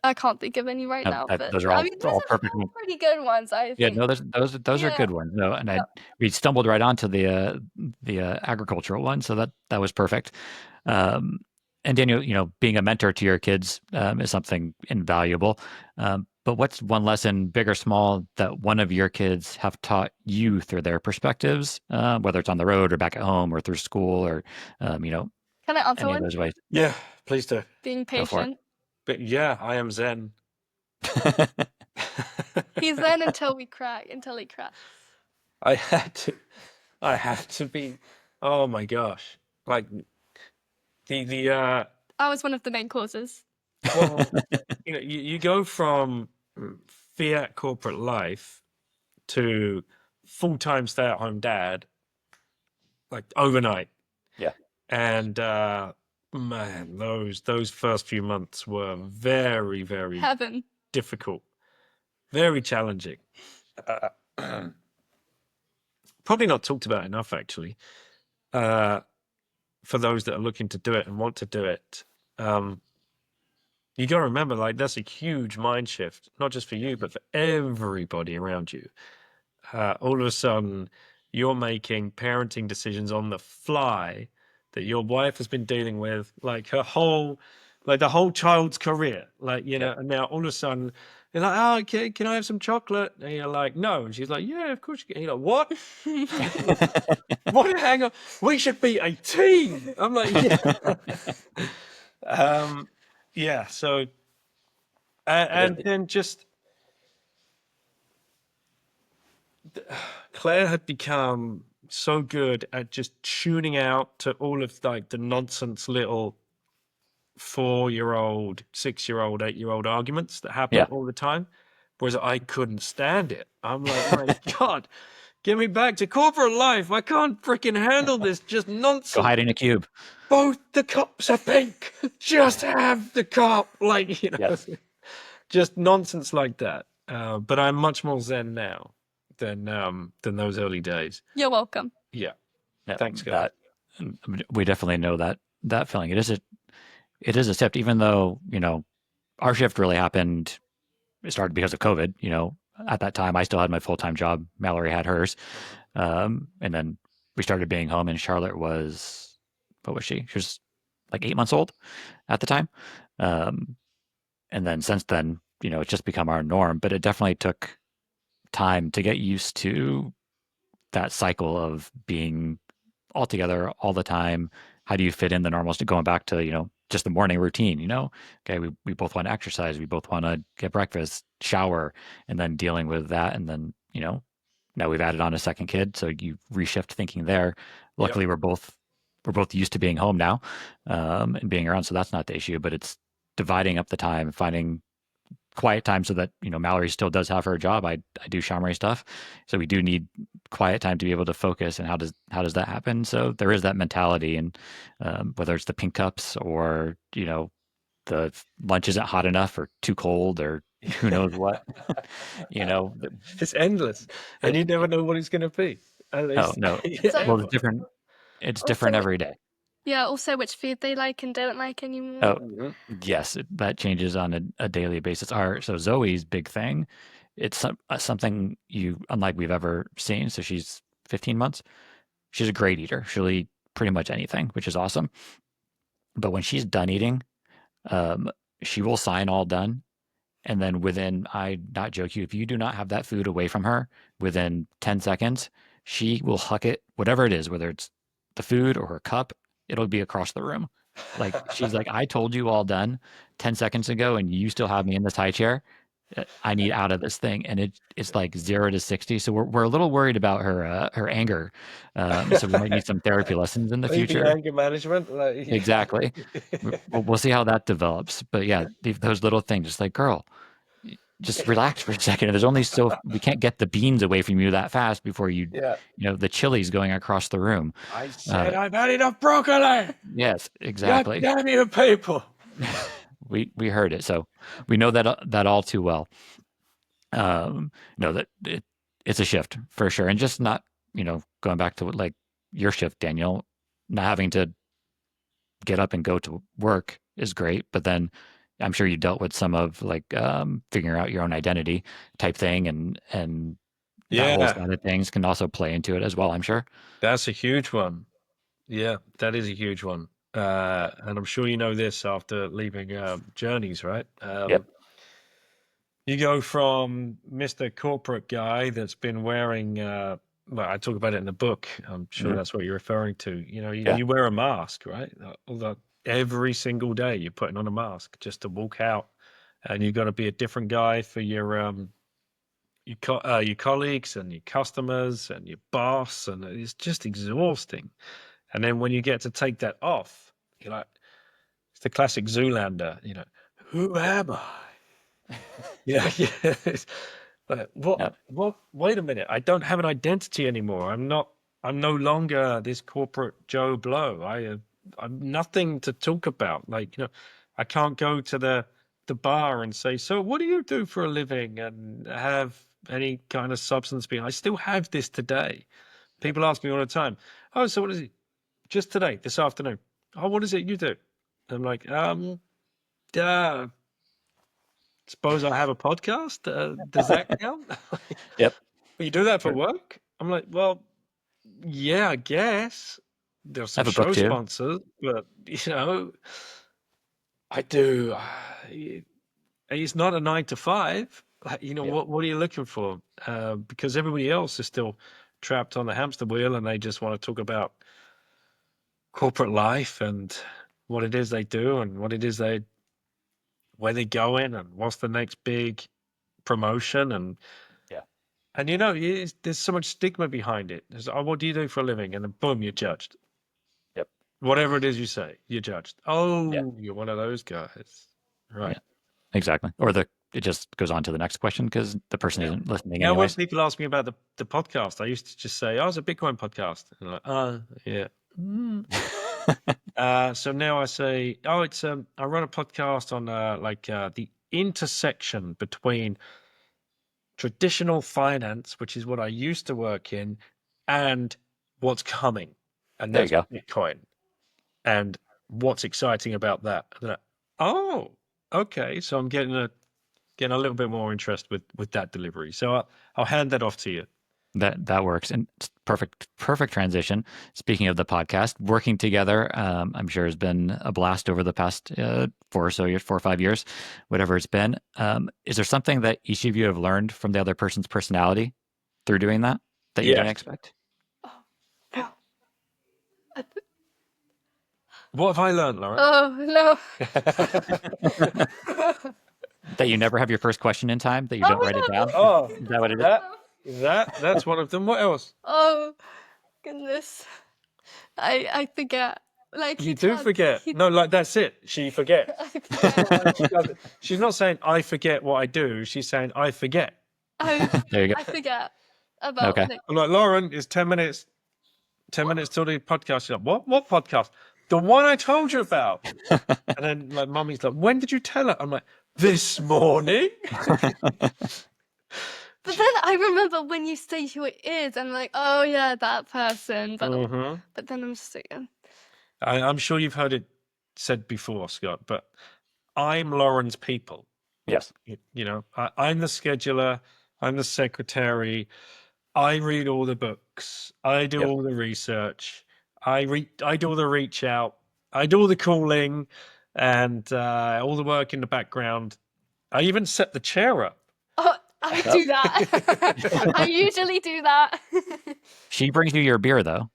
I can't think of any right now, but Those are I mean, those all are perfect all ones. pretty good ones, I Yeah, think. no, those are good ones. No, and Yeah. we stumbled right onto the agricultural one, so that was perfect. And Daniel, being a mentor to your kids is something invaluable. But what's one lesson, big or small, that one of your kids have taught you through their perspectives, whether it's on the road or back at home or through school or Can I answer any of one? those ways? Yeah, please do. Being Go for it. patient. But yeah, I am Zen. He's zen until he cracks. I had to be. Oh my gosh! Like the I was one of the main causes. well, you go from Fiat corporate life to full-time stay-at-home dad, like overnight. Yeah. And man, those first few months were very, very Heaven. difficult, very challenging. Probably not talked about enough, actually. For those that are looking to do it and want to do it, you got to remember, like, that's a huge mind shift, not just for you, but for everybody around you. All of a sudden, you're making parenting decisions on the fly that your wife has been dealing with, like the whole child's career, like, and now all of a sudden you're like, oh, can I have some chocolate? And you're like, no. And she's like, yeah, of course you can. You're like, what? What? Hang on. We should be a team. I'm like, yeah. Yeah. So, and then just, Claire had become so good at just tuning out to all of like the nonsense little 4-year-old, 6-year-old, 8-year-old arguments that happen Yeah. all the time. Whereas I couldn't stand it. I'm like, my God, get me back to corporate life. I can't freaking handle this just Go nonsense. hide in a cube. Both the cups are pink. Just have the cup. Like, Yes. just nonsense like that. But I'm much more zen now than those early days. You're welcome. Yeah. Yeah, Thanks, guys. we definitely know that feeling. It is a shift, even though, our shift really happened. It started because of COVID. At that time, I still had my full-time job. Mallory had hers. And then we started being home, and Charlotte was, what was she? She was like 8 months old at the time. Um, and then since then, it's just become our norm, but it definitely took time to get used to that cycle of being all together all the time. How do you fit in the normals to going back to, just the morning routine, Okay, we both want to exercise, we both want to get breakfast, shower, and then dealing with that. And then, now we've added on a second kid. So you reshift thinking there. Luckily we're both used to being home now, and being around. So that's not the issue, but it's dividing up the time, finding quiet time so that Mallory still does have her job. I do SHAmory stuff, so we do need quiet time to be able to focus. And how does that happen? So there is that mentality, and whether it's the pink cups or the lunch isn't hot enough or too cold or who knows what, you know. It's endless, and you never know what it's going to be. Oh no, well it's different. It's different Also, every day. yeah, also which food they like and don't like anymore. Oh, Mhm. yes, that changes on a daily basis. So Zoe's big thing, it's something unlike we've ever seen. So she's 15 months. She's a great eater. She'll eat pretty much anything, which is awesome. But when she's done eating, um, she will sign all done. And then I not joke you, if you do not have that food away from her within 10 seconds, she will huck it, whatever it is, whether it's the food or her cup, it'll be across the room. Like she's like, I told you all done 10 seconds ago, and you still have me in this high chair. I need out of this thing. And it's like 0 to 60. So we're a little worried about her anger. So we might need some therapy lessons in the Maybe future. anger management. Exactly. We'll see how that develops. But yeah, those little things, just like, girl, just relax for a second. There's only we can't get the beans away from you that fast before Yeah. the chili's going across the room. I said I've had enough broccoli. Yes, God exactly. damn you, people. We heard it, so we know that all too well. That it's a shift for sure, and just not going back to like your shift, Daniel, not having to get up and go to work is great, but then I'm sure you dealt with some of like figuring out your own identity type thing, and that whole Yeah, side of things can also play into it as well, I'm sure. that's a huge one. Yeah, that is a huge one. And I'm sure you know this after leaving Journeys, right? Yep. You go from Mr. Corporate guy that's been wearing, well, I talk about it in the book. I'm sure Mhm. that's what you're referring to. You Yeah. wear a mask, right? Every single day you're putting on a mask just to walk out, and you've got to be a different guy for your colleagues and your customers and your boss, and it's just exhausting. And then when you get to take that off, you're like, it's the classic Zoolander, who am I? Yeah, yeah. It's like, Yep. what? Wait a minute. I don't have an identity anymore. I'm no longer this corporate Joe Blow. I'm nothing to talk about. Like, I can't go to the bar and say, so what do you do for a living, and have any kind of substance being. I still have this today. People ask me all the time, oh, so what is it? Just today, this afternoon. Oh, what is it you do? I'm like, uh, suppose I have a podcast. Does that count? Yep. Well, you do that for Sure. work? I'm like, well, yeah, I guess. There's I some have a book show too. sponsors, but I do. It's not a 9 to 5. Like, Yep. what are you looking for? Because everybody else is still trapped on the hamster wheel, and they just want to talk about corporate life and what it is they do and what it is where they're going and what's the next big promotion. And Yeah. there's so much stigma behind it. There's, oh, what do you do for a living? And then boom, you're judged. Yep. Whatever it is you say, you're judged. Oh, you're one of those guys. Right. Yeah, exactly. Or it just goes on to the next question because the person isn't listening Yeah, when anyways. people ask me about the podcast, I used to just say, it's a Bitcoin podcast. And I'm like, yeah. So now I say, I run a podcast on the intersection between traditional finance, which is what I used to work in, and what's coming. And There you that's go. Bitcoin. And what's exciting about that? And okay. So I'm getting a little bit more interest with that delivery. So I'll hand that off to you. That works, and it's perfect transition. Speaking of the podcast, working together, I'm sure has been a blast over the past 4 or 5 years, whatever it's been. Is there something that each of you have learned from the other person's personality through doing that you didn't expect? Oh, no. What have I learned, Lauren? Oh, no. That you never have your first question in time, that you don't write it down? Oh, Is that what it is? that's one of them. What else? Oh, goodness. I forget. Like, You do forget. No, like that's it. She forgets. I forget. She's not saying I forget what I do. She's saying I forget. There you go. I forget about Okay. like, I'm like, Lauren, it's 10 minutes. 10 minutes till the podcast. She's like, what podcast? The one I told you about. And then like mummy's like, when did you tell her? I'm like, this morning. but then I remember when you say who it is, I'm like, oh yeah, that person. But then I'm just like, I'm sure you've heard it said before, Scott, but I'm Lauren's people. Yes. You know, I'm the scheduler. I'm the secretary. I read all the books. I do all the research. I do all the reach out. I do all the calling and all the work in the background. I even set the chair up. oh, I do that. I usually do that. She brings you your beer, though.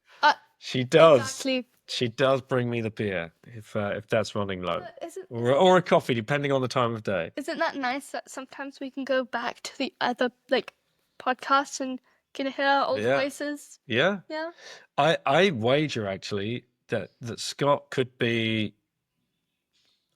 She does. Exactly. She does bring me the beer if that's running low, Isn't or a coffee, depending on the time of day. Isn't that nice that sometimes we can go back to the other like podcasts and can hear our old voices? Yeah. Yeah. I wager actually that Scott could be.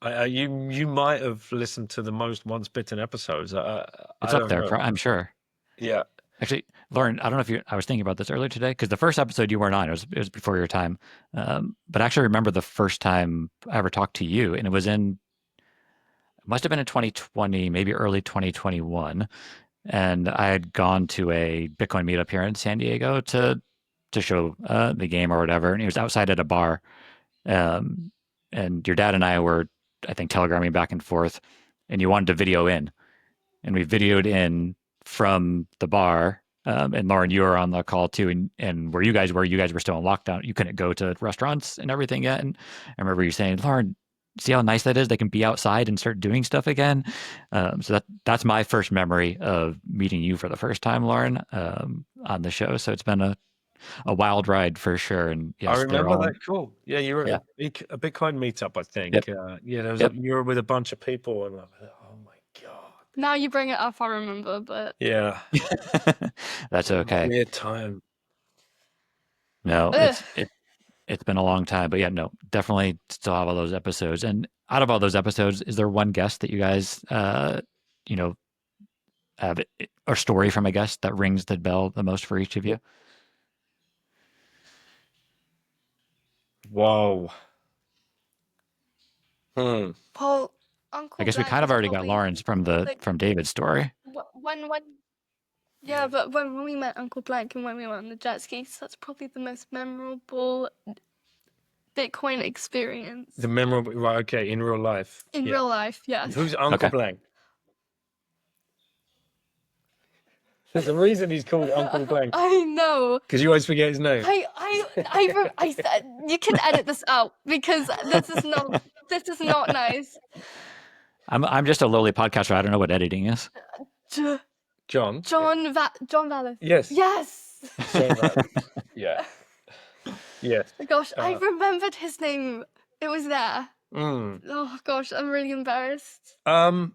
You might have listened to the most Once Bitten episodes. It's I up don't there, know. I'm sure. Yeah. Actually, Lauren, I don't know if I was thinking about this earlier today because the first episode you weren't on. It was before your time. But I actually remember the first time I ever talked to you, and it must have been in 2020, maybe early 2021. And I had gone to a Bitcoin meetup here in San Diego to show the game or whatever, and it was outside at a bar. And your dad and I were, I think, telegramming back and forth, and you wanted to video in, and we videoed in from the bar. And Lauren, you were on the call too, and where you guys were still in lockdown. You couldn't go to restaurants and everything yet. And I remember you saying, Lauren, see how nice that is? They can be outside and start doing stuff again. So that's my first memory of meeting you for the first time, Lauren, on the show. So it's been a wild ride for sure. And yes, I remember that. Cool. Yeah, you were at a Bitcoin metup, I think. Yep. You were with a bunch of people, and I'm like, oh my god. Now you bring it up, I remember, but Yeah. That's okay. Weird time. No, it's been a long time, but yeah, no, definitely still have all those episodes. And out of all those episodes, is there one guest that you guys, have or story from a guest that rings the bell the most for each of you? Whoa. Paul, Uncle. I guess we Black kind of was already got probably, Lauren's from David's story. when yeah, but when we met Uncle Blank and when we went on the jet skis, that's probably the most memorable Bitcoin experience. The memorable, right? Okay, in real life. In real life, yes. Who's Uncle Okay. Blank? There's a reason he's called Uncle Blank. I know. Because you always forget his name. I said you can edit this out because this is not nice. I'm just a lowly podcaster. I don't know what editing is. John. John Vallis. Yes. Yes. John Vallis. Yeah. Yes. Gosh, I remembered his name. It was there. Mm. Oh gosh, I'm really embarrassed. Oh.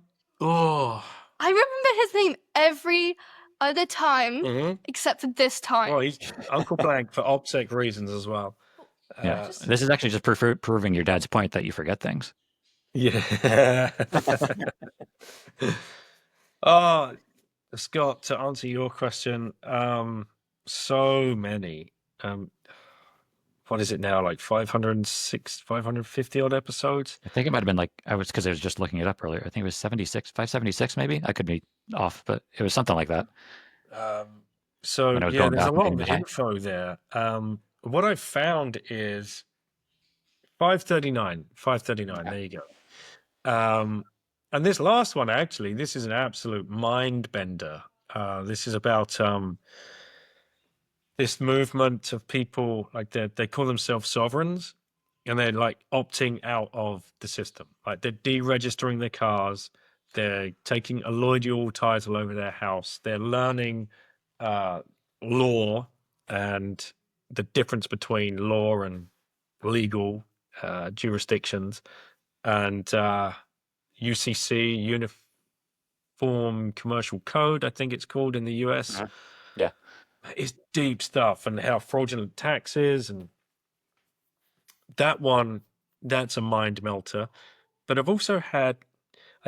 I remember his name every other time Mm-hmm. except for this time. Well, he's Uncle Blank for OPSEC reasons as well. Yeah. Just This is actually just proving your dad's point that you forget things. Yeah. Oh, Scott, to answer your question, so many. What is it now? Like 506, 550 odd episodes? I think it might have been like because I was just looking it up earlier. I think it was 76, 576 maybe. I could be off, but it was something like that So when I was yeah, going there's back a and lot getting of the hang. info there. What I found is 539. 539. There you go. And this last one, actually, this is an absolute mind bender. This is about this movement of people, like they call themselves sovereigns, and they're like opting out of the system. Like they're deregistering their cars, they're taking a lloydial title over their house, they're learning law and the difference between law and legal jurisdictions, and UCC, Uniform Commercial Code, I think it's called in the US. Yeah. It's deep stuff, and how fraudulent tax is, and that one, that's a mind melter. But I've also I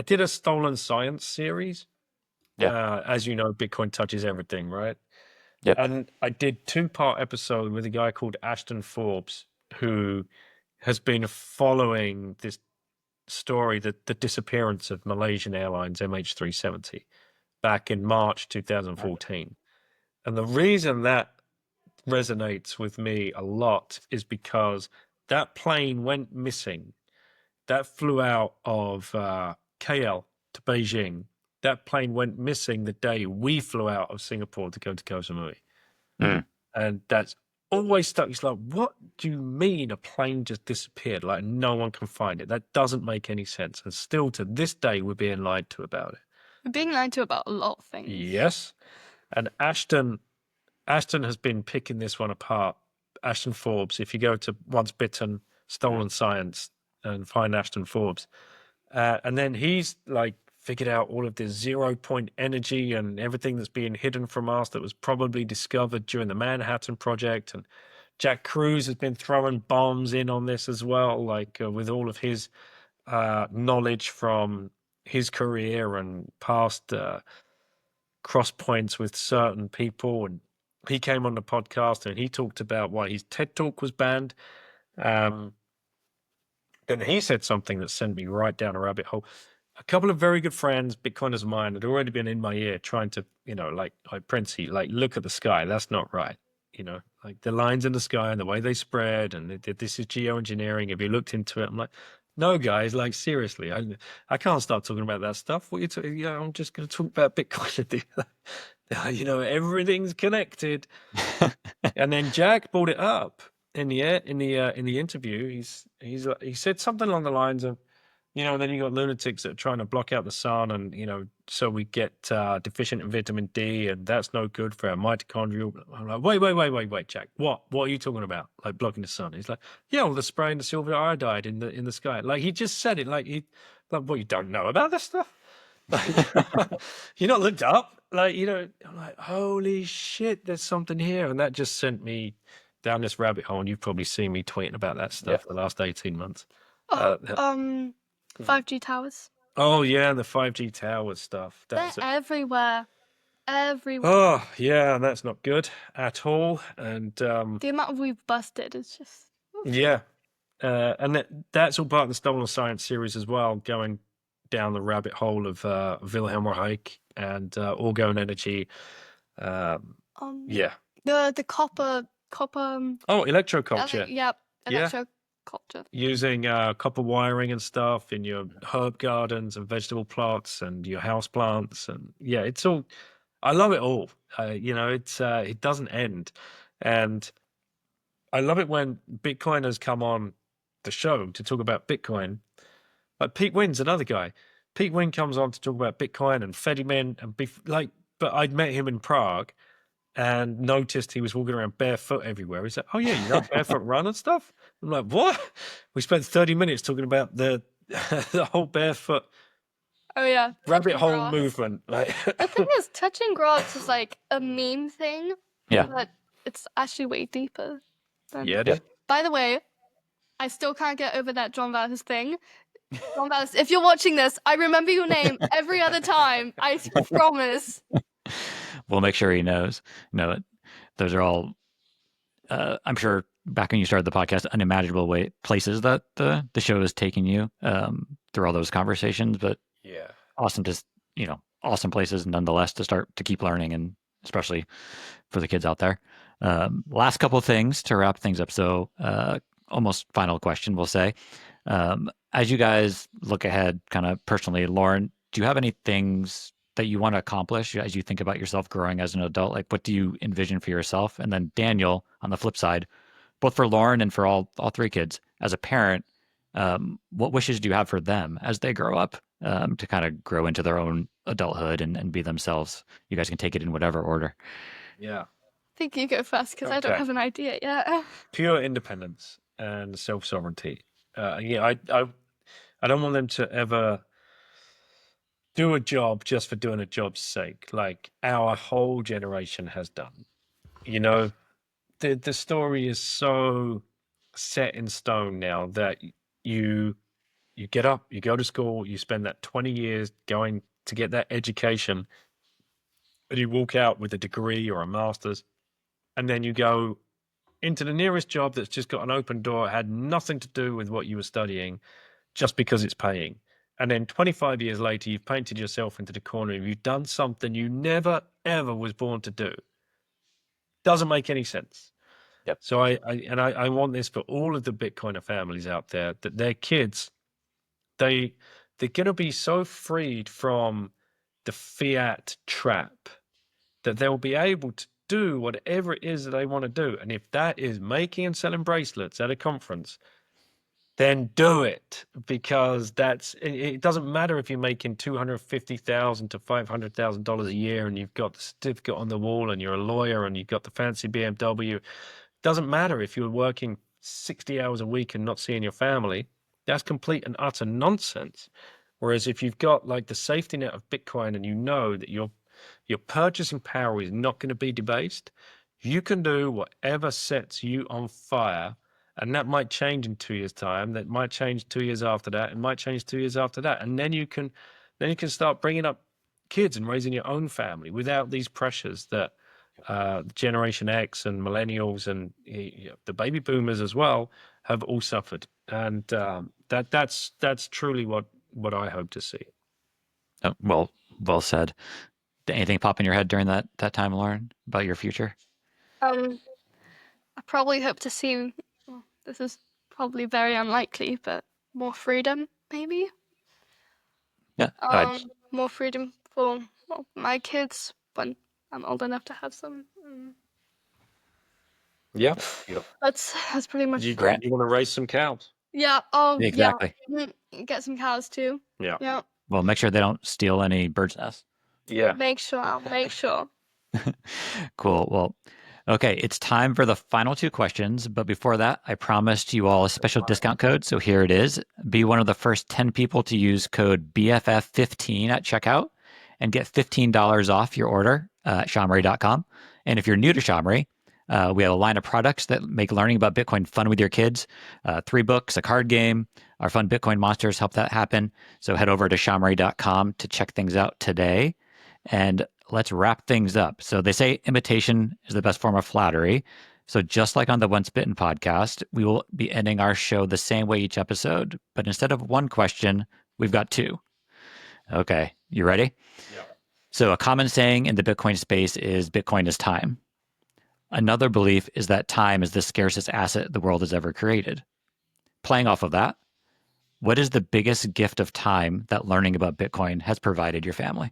did a stolen science series. Yeah. As you know, Bitcoin touches everything, right? Yep. And I did 2-part episode with a guy called Ashton Forbes, who has been following this story, the disappearance of Malaysian Airlines MH370 back in March 2014. And the reason that resonates with me a lot is because that plane went missing. That flew out of KL to Beijing. That plane went missing the day we flew out of Singapore to go to Koh Samui. Mm. And that's always stuck. It's like, what do you mean a plane just disappeared? Like no one can find it. That doesn't make any sense. And still to this day, we're being lied to about it. we're being lied to about a lot of things. Yes. And Ashton has been picking this one apart. Ashton Forbes, if you go to Once Bitten, Stolen Science, and find Ashton Forbes, and then he's like figured out all of this 0 point energy and everything that's being hidden from us that was probably discovered during the Manhattan Project. And Jack Cruz has been throwing bombs in on this as well, like with all of his knowledge from his career and past cross points with certain people. And he came on the podcast and he talked about why his TED Talk was banned. And he said something that sent me right down a rabbit hole. A couple of very good friends, Bitcoiners of mine, had already been in my ear trying to, like Princey, like, look at the sky. That's not right. Like the lines in the sky and the way they spread, and this is geoengineering. Have you looked into it? I'm like, no, guys, like seriously, I can't start talking about that stuff. What are you talking? Yeah, I'm just going to talk about Bitcoin. Everything's connected. And then Jack brought it up in the interview. He said something along the lines of, then you got lunatics that are trying to block out the sun, and so we get deficient in vitamin D, and that's no good for our mitochondrial. I'm like, wait, Jack, what are you talking about? Like blocking the sun? He's like, yeah, well, the spraying the silver iodide in the sky. Like he just said it, like what, you don't know about this stuff? Like, you're not looked up, like I'm like, holy shit, there's something here, and that just sent me down this rabbit hole. And you've probably seen me tweeting about that stuff the last 18 months. 5G towers. Oh yeah, the 5G tower stuff. They're everywhere. Everywhere. Oh yeah, that's not good at all. And the amount we've busted is just yeah, and that's all part of the Stolen Science series as well, going down the rabbit hole of Wilhelm Reich and orgone energy. Yeah. The copper. Oh, electroculture. Yep. Yeah. Electroculture. Using copper wiring and stuff in your herb gardens and vegetable plots and your house plants, and yeah, it's all. I love it all. It doesn't end, and I love it when Bitcoiners come on the show to talk about Bitcoin. Like Pete Wynn's another guy. Pete Wynn comes on to talk about Bitcoin and Fedimin and but I'd met him in Prague and noticed he was walking around barefoot everywhere. He said, "Oh yeah, you know, barefoot run and stuff." I'm like, "What?" We spent 30 minutes talking about the the whole barefoot. Oh yeah, rabbit hole movement. Like the thing is, touching grass is like a meme thing. Yeah, but it's actually way deeper. Yeah, it is. By the way, I still can't get over that John Vallis thing. John Vallis, if you're watching this, I remember your name every other time. I promise. We'll make sure he knows. No, those are all, I'm sure back when you started the podcast, unimaginable places that the show is taking you through all those conversations. But Yeah. awesome awesome places nonetheless to start to keep learning, and especially for the kids out there. Last couple of things to wrap things up. So almost final question, we'll say. As you guys look ahead, kind of personally, Lauren, do you have any things that you want to accomplish as you think about yourself growing as an adult? Like, what do you envision for yourself? And then Daniel, on the flip side, both for Lauren and for all three kids, as a parent, what wishes do you have for them as they grow up to kind of grow into their own adulthood and be themselves? You guys can take it in whatever order. Yeah. I think you go first because I don't Okay. have an idea yet. Pure independence and self-sovereignty. I don't want them to ever do a job just for doing a job's sake, like our whole generation has done. You know, the story is so set in stone now that you get up, you go to school, you spend that 20 years going to get that education, and you walk out with a degree or a master's, and then you go into the nearest job that's just got an open door, had nothing to do with what you were studying, just because it's paying. And then 25 years later, you've painted yourself into the corner and you've done something you never, ever was born to do. Doesn't make any sense. Yep. So I want this for all of the Bitcoiner families out there, that their kids, they're going to be so freed from the fiat trap that they'll be able to do whatever it is that they want to do. And if that is making and selling bracelets at a conference, then do it, because it doesn't matter if you're making $250,000 to $500,000 a year and you've got the certificate on the wall and you're a lawyer and you've got the fancy BMW. It doesn't matter if you're working 60 hours a week and not seeing your family. That's complete and utter nonsense. Whereas if you've got like the safety net of Bitcoin and you know that your purchasing power is not going to be debased, you can do whatever sets you on fire. And that might change in 2 years' time. That might change 2 years after that. It might change 2 years after that. And then you can start bringing up kids and raising your own family without these pressures that Generation X and millennials and the baby boomers as well have all suffered. And that's truly what I hope to see. Oh, well said. Did anything pop in your head during that time, Lauren, about your future? I probably hope to see. Well, this is probably very unlikely, but more freedom, maybe. Yeah. More freedom for my kids when I'm old enough to have some. Yeah. That's pretty much. You want to raise some cows? Yeah. Exactly. Yeah. Get some cows too. Yeah. Yeah. Well, make sure they don't steal any birds' nests. Yeah. I'll make sure. Cool. Well, okay, it's time for the final two questions. But before that, I promised you all a special discount code. So here it is. Be one of the first 10 people to use code BFF15 at checkout and get $15 off your order at SHAmory.com. And if you're new to SHAmory, we have a line of products that make learning about Bitcoin fun with your kids. 3 books, a card game. Our fun Bitcoin monsters help that happen. So head over to SHAmory.com to check things out today. And let's wrap things up. So they say imitation is the best form of flattery. So just like on the Once Bitten podcast, we will be ending our show the same way each episode. But instead of one question, we've got 2. Okay, you ready? Yeah. So a common saying in the Bitcoin space is Bitcoin is time. Another belief is that time is the scarcest asset the world has ever created. Playing off of that, what is the biggest gift of time that learning about Bitcoin has provided your family?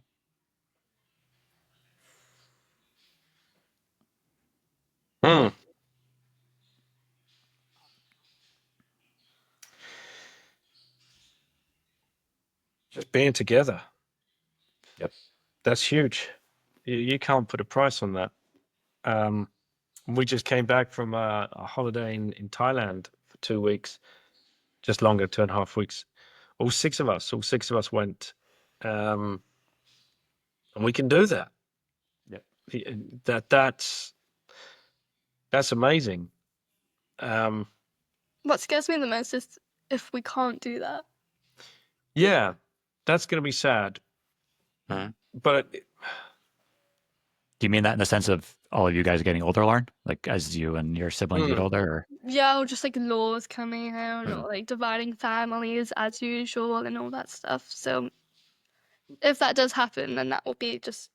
Just being together. Yep. That's huge. You can't put a price on that. We just came back from a holiday in Thailand for 2 weeks, just longer, 2.5 weeks. All six of us went, and we can do that. Yep. That's amazing. What scares me the most is if we can't do that. Yeah, that's going to be sad. But Do you mean that in the sense of all of you guys getting older, Lauren? Like as you and your siblings get older? Or? Yeah, or just like laws coming out, or like dividing families as usual, and all that stuff. So if that does happen, then that will be just.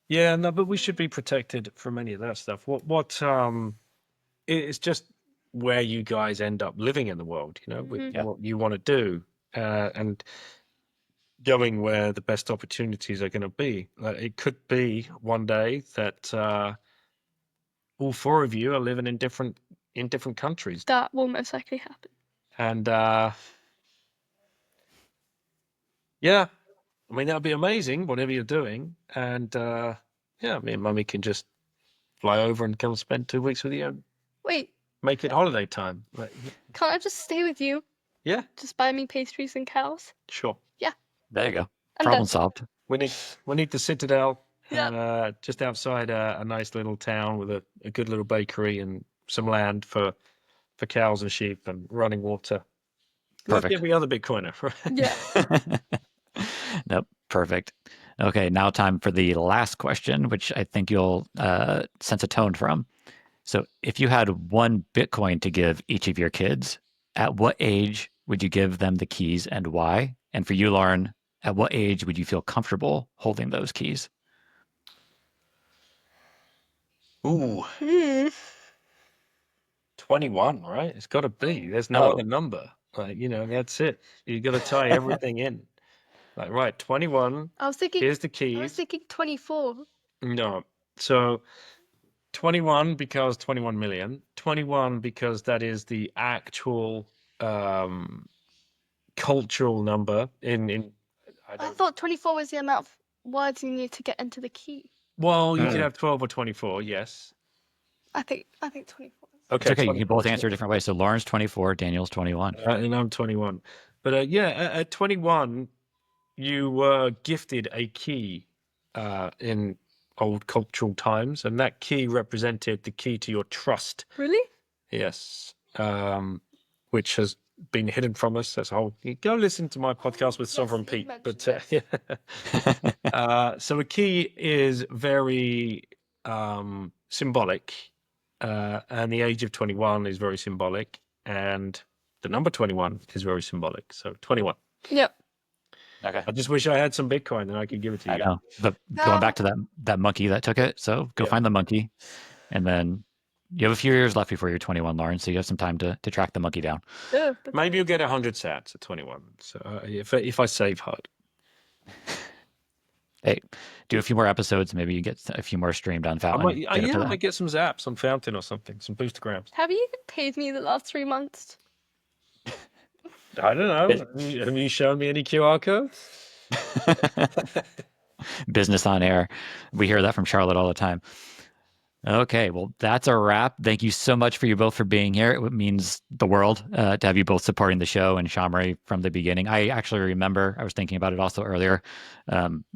yeah, no, but we should be protected from any of that stuff. It's just where you guys end up living in the world, with what you want to do, and going where the best opportunities are going to be. It could be one day that all four of you are living in different countries, That will most likely happen. and yeah, I mean that'd be amazing, whatever you're doing, and yeah, me and Mummy can just fly over and come spend 2 weeks with you and Wait, make it holiday time. can't I just stay with you? Yeah, Just buy me pastries and cows. sure. There you go. I'm Problem done. solved. We need the Citadel, Yeah. just outside a nice little town with a good little bakery and some land for cows and sheep and running water. Like Perfect. every other Bitcoiner, right? Yeah. Nope. Perfect. Okay, now time for the last question, which I think you'll sense a tone from. So, if you had 1 Bitcoin to give each of your kids, at what age would you give them the keys and why? And for you, Lauren, at what age would you feel comfortable holding those keys? Ooh, 21, right? It's got to be. There's no Oh. other number. Like, that's it. You got to tie everything in. Like, right, 21. I was thinking. Here's the I was keys. thinking 24. No. So 21 because 21 million. 21 because that is the actual cultural number in I thought 24 was the amount of words you need to get into the key. well, you could have 12 or 24, yes. I think 24. It's okay. You can 24. both answer a different way. So, Lauren's 24, Daniel's 21. And I'm 21. But yeah, at 21, you were gifted a key in old cultural times, and that key represented the key to your trust. Really? Yes. Which has been hidden from us. That's a whole. You go listen to my podcast with Sovereign you Pete. mentioned But so a key is very symbolic, and the age of 21 is very symbolic, and the number 21 is very symbolic. So 21. Yep. Okay. I just wish I had some Bitcoin and I could give it to you. I know. But going back to that monkey that took it, so go find the monkey, and then you have a few years left before you're 21, Lauren. So you have some time to track the monkey down. Oh, Maybe you'll get 100 sats at 21. So if I save hard. Hey, do a few more episodes. Maybe you get a few more streamed on Fountain. I might get some zaps on Fountain or something, some boostergrams. have you even paid me the last 3 months? I don't know. Have you shown me any QR codes? Business on air. We hear that from Charlotte all the time. Okay, well, that's a wrap. Thank you so much for you both for being here. It means the world to have you both supporting the show and SHAmory from the beginning. I actually remember, I was thinking about it also earlier,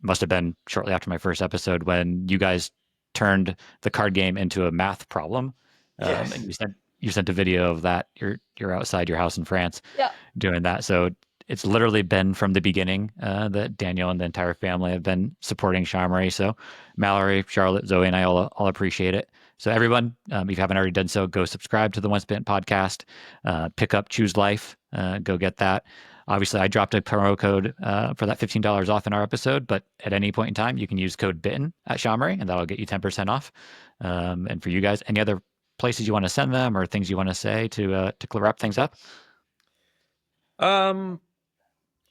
must have been shortly after my first episode when you guys turned the card game into a math problem. Yes. And you sent a video of that. You're outside your house in France doing that. So it's literally been from the beginning that Daniel and the entire family have been supporting SHAmory. So Mallory, Charlotte, Zoe, and I all appreciate it. So everyone, if you haven't already done so, go subscribe to the Once Bitten podcast. Pick up Choose Life. Go get that. Obviously, I dropped a promo code for that $15 off in our episode, but at any point in time, you can use code Bitten at SHAmory, and that'll get you 10% off. And for you guys, any other places you want to send them or things you want to say to wrap things up?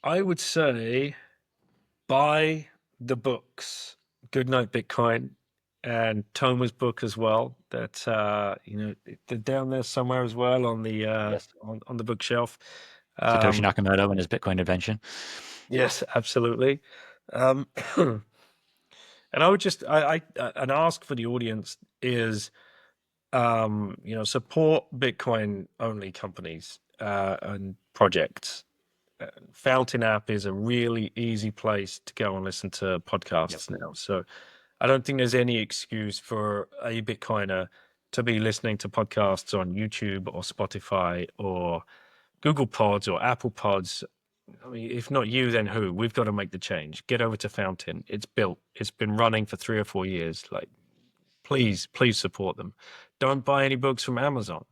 I would say buy the books, Goodnight Bitcoin, and Toma's book as well. That they're down there somewhere as well on the on the bookshelf. Satoshi Nakamoto and his Bitcoin invention. Yes, absolutely. And I would just an ask for the audience is support Bitcoin only companies and projects. Fountain app is a really easy place to go and listen to podcasts now. So I don't think there's any excuse for a Bitcoiner to be listening to podcasts on YouTube or Spotify or Google Pods or Apple Pods, I mean, if not you, then who? We've got to make the change. Get over to Fountain. It's built. It's been running for 3 or 4 years. Like, please support them. Don't buy any books from Amazon.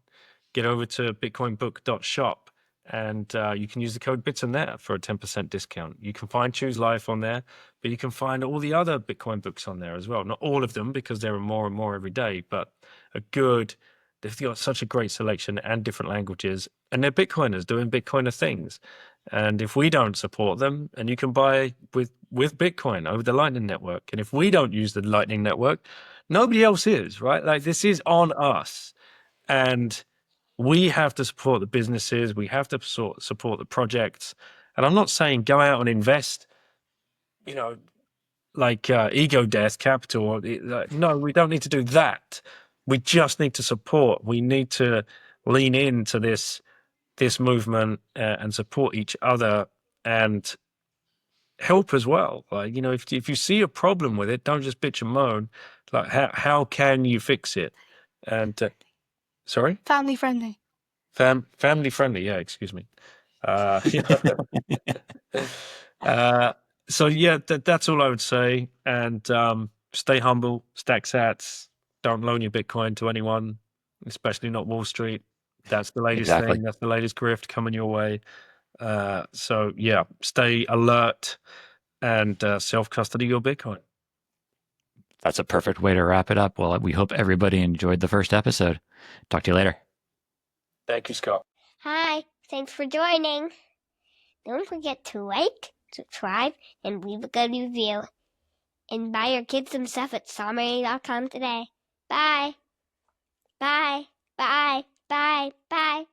Get over to bitcoinbook.shop and you can use the code Bitten there for a 10% discount. You can find Choose Life on there, but you can find all the other Bitcoin books on there as well. Not all of them, because there are more and more every day, but they've got such a great selection and different languages, and they're Bitcoiners doing Bitcoiner things. And if we don't support them, and you can buy with Bitcoin over the Lightning Network, and if we don't use the Lightning Network, nobody else is, right? Like, this is on us. And we have to support the businesses. We have to support the projects. And I'm not saying go out and invest, like ego death capital. No, we don't need to do that. We just need to support. We need to lean into this movement and support each other and help as well. Like, if you see a problem with it, don't just bitch and moan. Like, how can you fix it? And sorry? Family friendly. Family friendly, yeah, excuse me. So yeah, that's all I would say. And stay humble, stack sats, don't loan your Bitcoin to anyone, especially not Wall Street. That's the latest Exactly. thing. That's the latest grift coming your way. So yeah, stay alert and self-custody your Bitcoin. That's a perfect way to wrap it up. Well, we hope everybody enjoyed the first episode. Talk to you later. Thank you, Scott. Hi, thanks for joining. Don't forget to like, subscribe, and leave a good review. And buy your kids some stuff at SHAmory.com today. Bye. Bye. Bye. Bye. Bye.